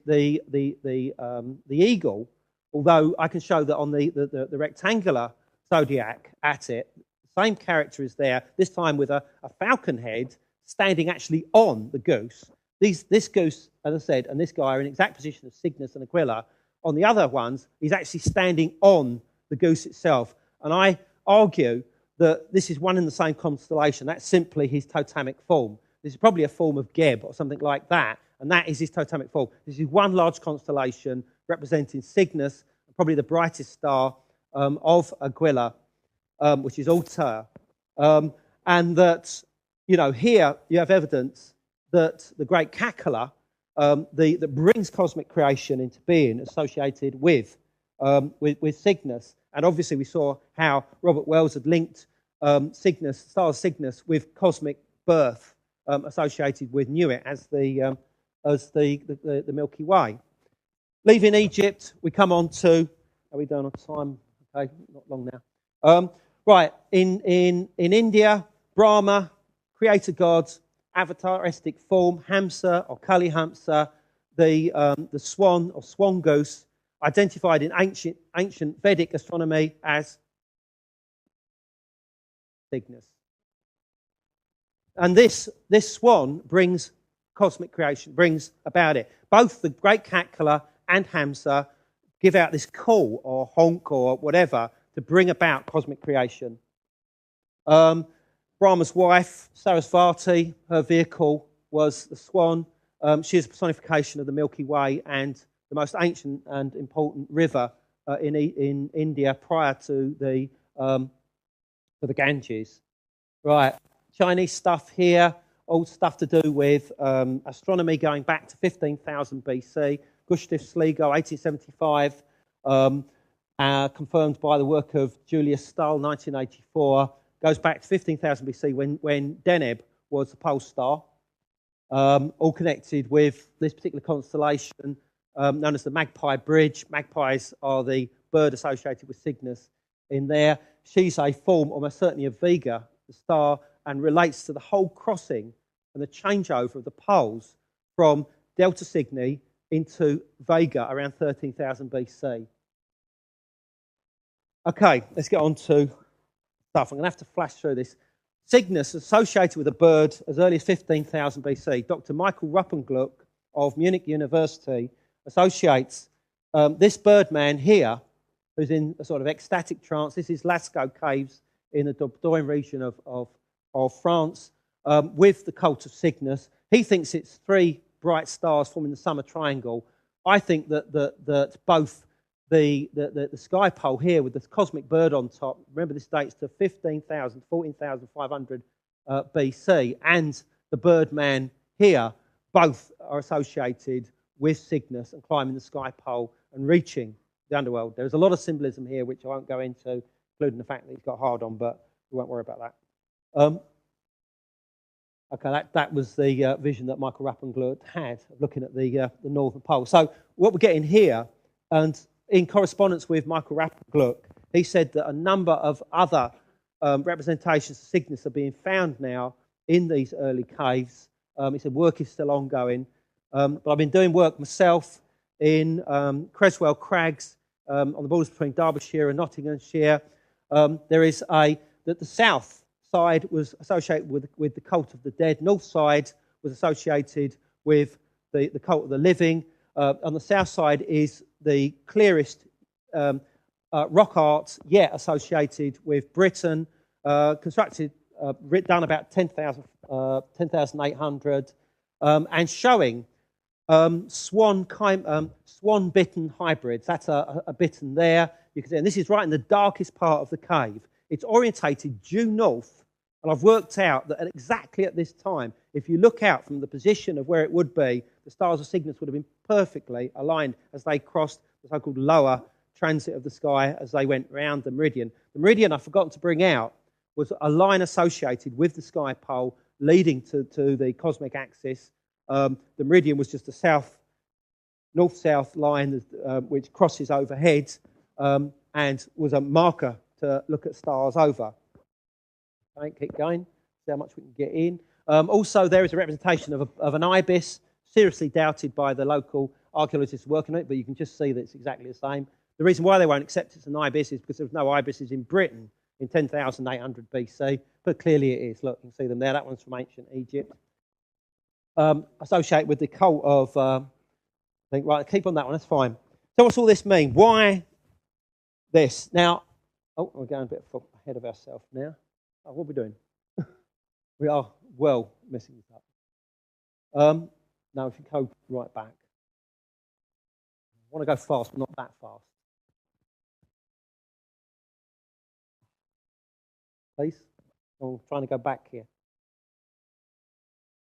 S2: eagle. Although I can show that on the rectangular zodiac at it, Same character is there, this time with a falcon head standing actually on the goose. This goose, as I said, and this guy are in exact position of Cygnus and Aquila. On the other ones, he's actually standing on the goose itself. And I argue that this is one in the same constellation. That's simply his totemic form. This is probably a form of Geb or something like that, and that is his totemic form. This is one large constellation representing Cygnus, probably the brightest star of Aquila, which is Altair. And that, here you have evidence that the great Cacula, that brings cosmic creation into being, associated with Cygnus. And obviously we saw how Robert Wells had linked Cygnus, star Cygnus, with cosmic birth associated with Newitt as the Milky Way. Leaving Egypt, we come on to, are we done on time? Okay, not long now. Right, in India, Brahma, creator god, avataristic form, Hamsa or Kali Hamsa, the swan or swan goose, identified in ancient Vedic astronomy as Cygnus. And this swan brings cosmic creation, brings about it. Both the great Cacula and Hamsa give out this call or honk or whatever to bring about cosmic creation. Brahma's wife, Sarasvati, her vehicle was the swan. She is a personification of the Milky Way and the most ancient and important river in India prior to the Ganges. Right, Chinese stuff here, all stuff to do with astronomy going back to 15,000 BC. Gustav Sligo, 1875, confirmed by the work of Julius Stahl, 1984. Goes back to 15,000 BC when Deneb was the pole star, all connected with this particular constellation known as the Magpie Bridge. Magpies are the bird associated with Cygnus in there. She's a form, almost certainly of Vega, the star, and relates to the whole crossing and the changeover of the poles from Delta Cygni into Vega around 13,000 BC. Okay, let's get on to stuff. I'm going to have to flash through this. Cygnus, associated with a bird as early as 15,000 BC. Dr. Michael Ruppengluck of Munich University associates this birdman here, who's in a sort of ecstatic trance. This is Lascaux Caves in the Dordogne region of France, with the cult of Cygnus. He thinks it's three bright stars forming the summer triangle. I think that both the sky pole here with the cosmic bird on top, remember this dates to 14,500 BC, and the birdman here, both are associated with Cygnus and climbing the sky pole and reaching the underworld. There's a lot of symbolism here which I won't go into, including the fact that he's got hard on, but we won't worry about that. Okay, that was the vision that Michael Ruppengluck had, looking at the northern pole. So what we're getting here, and in correspondence with Michael Ruppengluck, he said that a number of other representations of Cygnus are being found now in these early caves. He said work is still ongoing. But I've been doing work myself in Creswell Crags on the borders between Derbyshire and Nottinghamshire. There is that the south side was associated with the cult of the dead. North side was associated with the cult of the living. On the south side is the clearest rock art yet associated with Britain, constructed, done about 10,800, and showing swan-bitten hybrids. That's a bittern there. You can see, and this is right in the darkest part of the cave. It's orientated due north, and I've worked out that exactly at this time, if you look out from the position of where it would be, the stars of Cygnus would have been perfectly aligned as they crossed the so-called lower transit of the sky as they went round the meridian. The meridian I've forgotten to bring out was a line associated with the sky pole leading to the cosmic axis. The meridian was just a north-south line which crosses overhead and was a marker to look at stars over. Okay, keep going, see how much we can get in. Also, there is a representation of an ibis, seriously doubted by the local archaeologists working on it, but you can just see that it's exactly the same. The reason why they won't accept it's an ibis is because there's no ibises in Britain. in 10,800 BC, but clearly it is. Look, you can see them there. That one's from ancient Egypt. Associated with the cult of, I think, right, keep on that one, that's fine. So what's all this mean? Why this? Now, we're going a bit ahead of ourselves now. Oh, what are we doing? We are well messing this up. Now, if you go right back. I want to go fast, but not that fast. Please? I'm trying to go back here.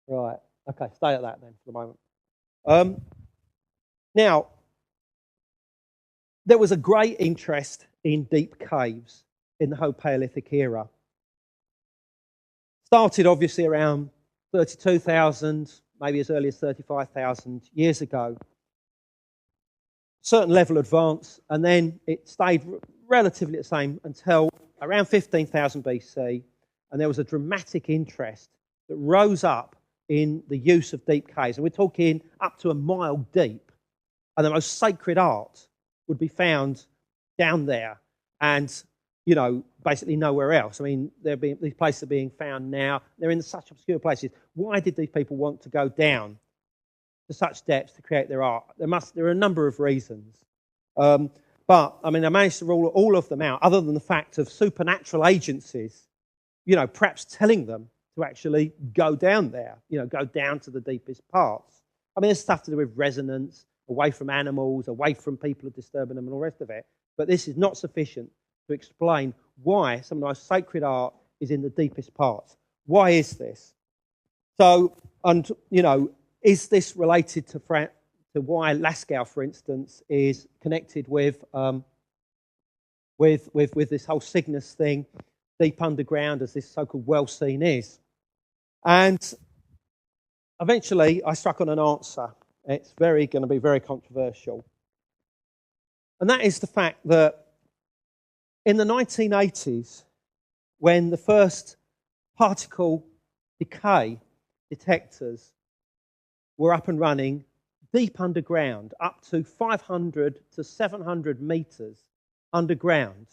S2: Right. Okay, stay at that then for the moment. Now, there was a great interest in deep caves in the whole Paleolithic era. Started obviously around 32,000, maybe as early as 35,000 years ago. Certain level advance, and then it stayed relatively the same until around 15,000 BC, and there was a dramatic interest that rose up in the use of deep caves. And we're talking up to a mile deep, and the most sacred art would be found down there, and basically nowhere else. I mean, these places are being found now. They're in such obscure places. Why did these people want to go down to such depths to create their art? There are a number of reasons. But, I mean, I managed to rule all of them out, other than the fact of supernatural agencies, perhaps telling them to actually go down there, go down to the deepest parts. I mean, there's stuff to do with resonance, away from animals, away from people disturbing them and all the rest of it. But this is not sufficient to explain why some of the most sacred art is in the deepest parts. Why is this? So, is this related to why Lascaux, for instance, is connected with this whole Cygnus thing, deep underground, as this so-called well scene is? And eventually, I struck on an answer. It's going to be very controversial, and that is the fact that in the 1980s, when the first particle decay detectors were up and running deep underground, up to 500 to 700 meters underground,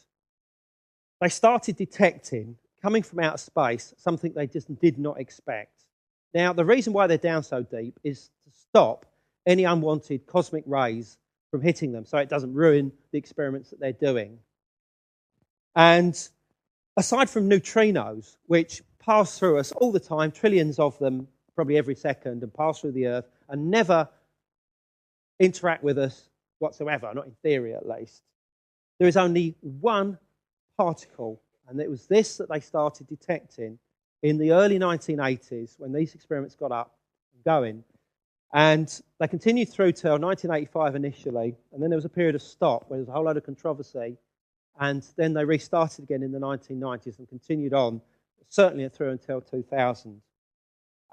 S2: they started detecting, coming from outer space, something they just did not expect. Now, the reason why they're down so deep is to stop any unwanted cosmic rays from hitting them, so it doesn't ruin the experiments that they're doing. And aside from neutrinos, which pass through us all the time, trillions of them, probably every second, and pass through the Earth and never interact with us whatsoever, not in theory at least, there is only one particle, and it was this that they started detecting in the early 1980s when these experiments got up and going. And they continued through till 1985 initially, and then there was a period of stop where there was a whole load of controversy, and then they restarted again in the 1990s and continued on, certainly through until 2000.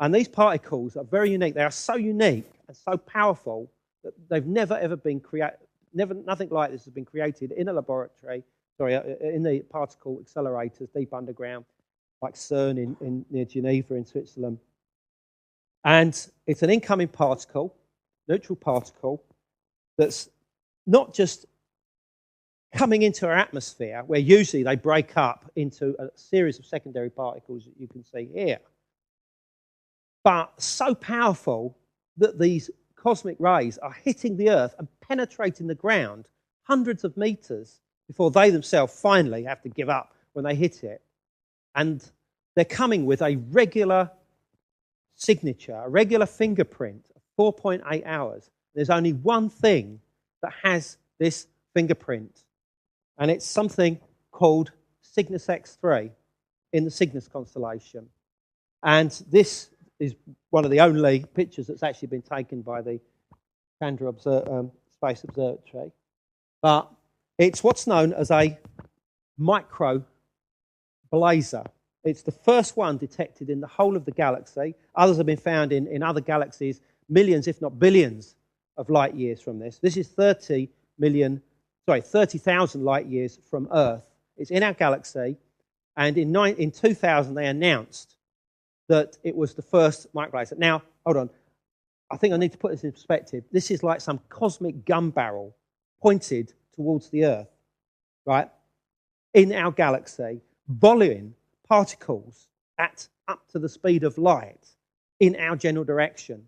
S2: And these particles are very unique. They are so unique and so powerful that they've never ever been created. Nothing like this has been created in a laboratory, in the particle accelerators deep underground, like CERN near Geneva in Switzerland. And it's an incoming particle, neutral particle, that's not just coming into our atmosphere, where usually they break up into a series of secondary particles that you can see here, but so powerful that these cosmic rays are hitting the Earth and penetrating the ground hundreds of meters before they themselves finally have to give up when they hit it. And they're coming with a regular signature, a regular fingerprint of 4.8 hours. There's only one thing that has this fingerprint, and it's something called Cygnus X-3 in the Cygnus constellation. And this is one of the only pictures that's actually been taken by the Chandra Space Observatory. But it's what's known as a microblazer. It's the first one detected in the whole of the galaxy. Others have been found in other galaxies, millions, if not billions, of light years from this. This is 30,000 light years from Earth. It's in our galaxy, and in 2000 they announced that it was the first microblazer. Now, hold on. I think I need to put this in perspective. This is like some cosmic gun barrel pointed towards the Earth, right? In our galaxy, volleying particles at up to the speed of light in our general direction,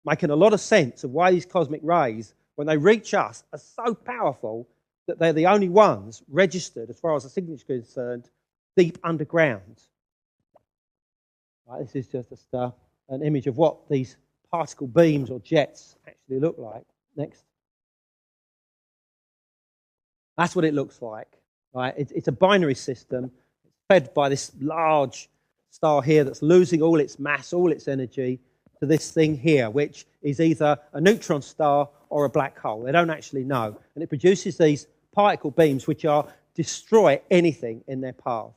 S2: making a lot of sense of why these cosmic rays, when they reach us, are so powerful that they're the only ones registered, as far as the signature is concerned, deep underground. Right, this is just an image of what these particle beams or jets actually look like. Next. That's what it looks like. Right? It's a binary system. It's fed by this large star here that's losing all its mass, all its energy, to this thing here, which is either a neutron star or a black hole. They don't actually know. And it produces these particle beams which destroy anything in their path.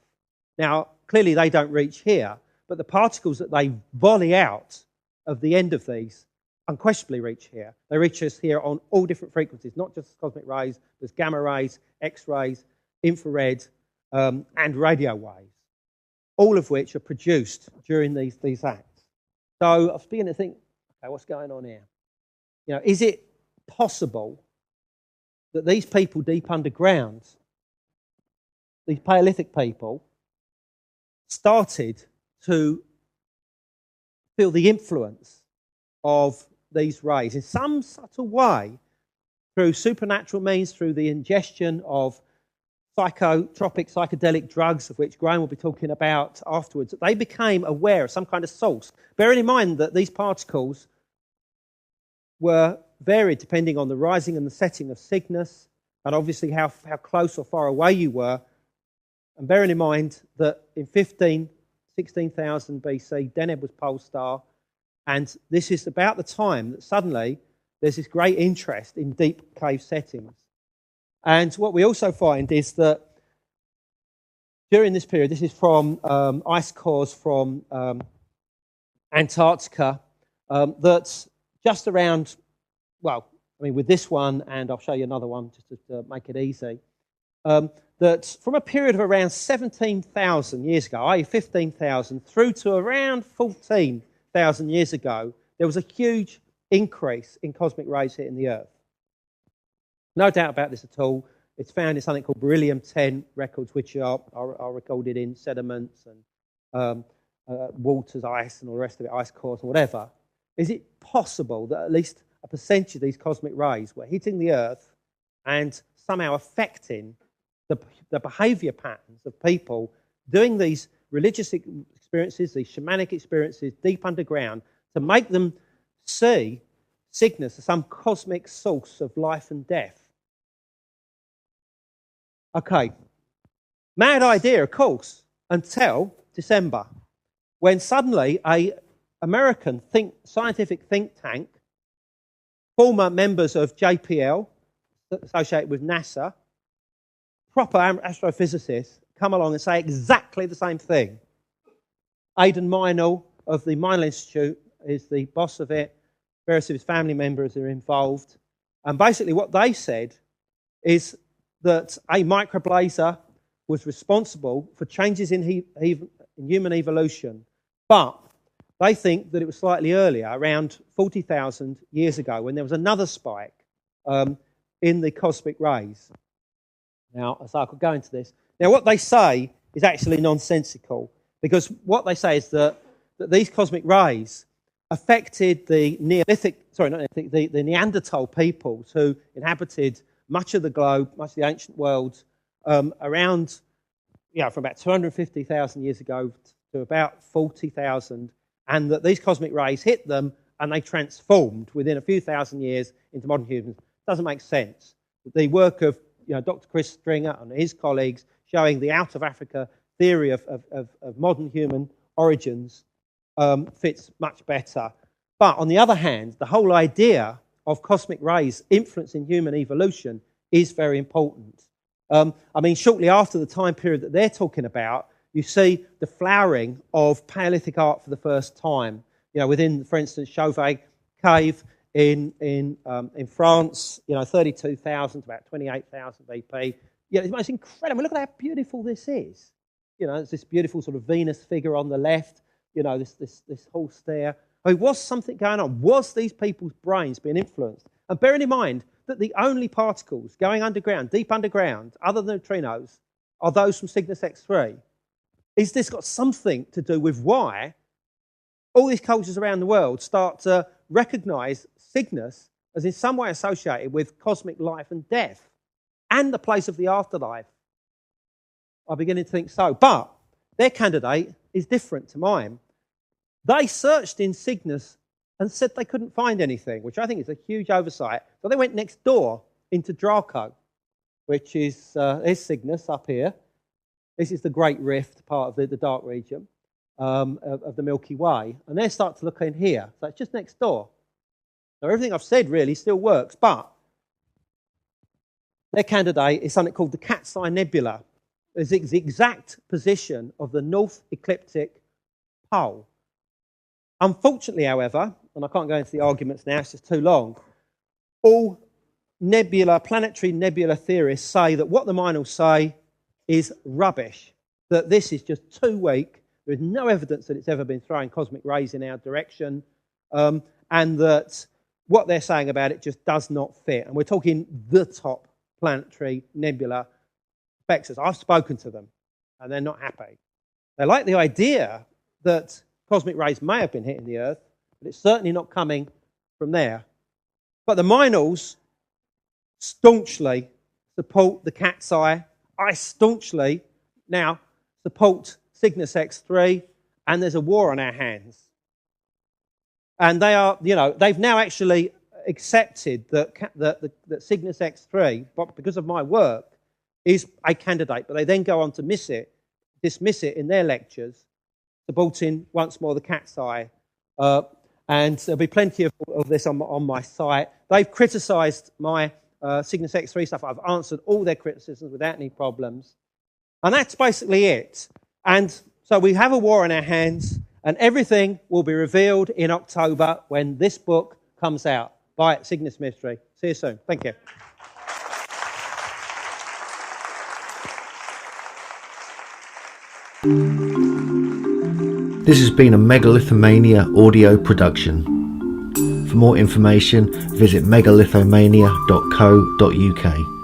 S2: Now, clearly they don't reach here, but the particles that they volley out of the end of these unquestionably reach here. They reach us here on all different frequencies, not just cosmic rays. There's gamma rays, X-rays, infrared, and radio waves, all of which are produced during these acts. So I was beginning to think, okay, what's going on here? You know, is it possible that these people deep underground, these Paleolithic people, started to feel the influence of these rays in some subtle way through supernatural means, through the ingestion of psychotropic, psychedelic drugs, of which Graham will be talking about afterwards? They became aware of some kind of source. Bearing in mind that these particles were varied depending on the rising and the setting of Cygnus, and obviously how close or far away you were. And bearing in mind that in 16,000 BC, Deneb was pole star, and this is about the time that suddenly there's this great interest in deep cave settings. And what we also find is that during this period, this is from ice cores from Antarctica, that just around, well, I mean, with this one, and I'll show you another one just to make it easy, that from a period of around 17,000 years ago, i.e. 15,000, through to around 14,000 years ago, there was a huge increase in cosmic rays hitting the Earth. No doubt about this at all. It's found in something called beryllium-10 records, which are recorded in sediments and waters, ice, and all the rest of it, ice cores and whatever. Is it possible that at least a percentage of these cosmic rays were hitting the Earth and somehow affecting the behaviour patterns of people doing these religious experiences, these shamanic experiences deep underground, to make them see Cygnus as some cosmic source of life and death? Okay, mad idea, of course, until December, when suddenly a American scientific think tank, former members of JPL, associated with NASA, proper astrophysicists, come along and say exactly the same thing. Aidan Meinl of the Meinl Institute is the boss of it. Various of his family members are involved. And basically what they said is that a microblazer was responsible for changes in human evolution. But they think that it was slightly earlier, around 40,000 years ago, when there was another spike in the cosmic rays. Now, so I could go into this. Now, what they say is actually nonsensical, because what they say is that these cosmic rays affected the the Neanderthal peoples who inhabited much of the globe, much of the ancient world, around, from about 250,000 years ago to about 40,000, and that these cosmic rays hit them and they transformed within a few thousand years into modern humans. Doesn't make sense. The work of Dr. Chris Stringer and his colleagues showing the out of Africa theory of modern human origins fits much better. But on the other hand, the whole idea of cosmic rays influencing human evolution is very important. Shortly after the time period that they're talking about, you see the flowering of Paleolithic art for the first time. Within, for instance, Chauvet Cave in France, 32,000 to about 28,000 BP. It's most incredible. Look at how beautiful this is. It's this beautiful sort of Venus figure on the left. This horse there. Was something going on? Was these people's brains being influenced? And bearing in mind that the only particles going underground, deep underground, other than neutrinos, are those from Cygnus X-3. is this got something to do with why all these cultures around the world start to recognise Cygnus as in some way associated with cosmic life and death and the place of the afterlife? I'm beginning to think so. But their candidate is different to mine. They searched in Cygnus and said they couldn't find anything, which I think is a huge oversight. So they went next door into Draco, which is there's Cygnus up here. This is the Great Rift, part of the dark region of the Milky Way. And they start to look in here. So it's just next door. Now, everything I've said really still works, but their candidate is something called the Cat's Eye Nebula. It's the exact position of the North Ecliptic Pole. Unfortunately, however, and I can't go into the arguments now, it's just too long, all planetary nebula theorists say that what the miners say is rubbish, that this is just too weak, there is no evidence that it's ever been throwing cosmic rays in our direction, and that what they're saying about it just does not fit. And we're talking the top planetary nebula spectres. I've spoken to them, and they're not happy. They like the idea that cosmic rays may have been hitting the Earth, but it's certainly not coming from there. But the miners staunchly support the Cat's Eye. I staunchly now support Cygnus X-3, and there's a war on our hands. And they are, they've now actually accepted that Cygnus X-3, but because of my work, is a candidate. But they then go on to dismiss it in their lectures, supporting once more the Cat's Eye. And there'll be plenty of this on my site. They've criticised my Cygnus X-3 stuff. I've answered all their criticisms without any problems. And that's basically it. And so we have a war on our hands, and everything will be revealed in October when this book comes out by Cygnus Mystery. See you soon. Thank you.
S1: This has been a Megalithomania audio production. For more information, visit megalithomania.co.uk.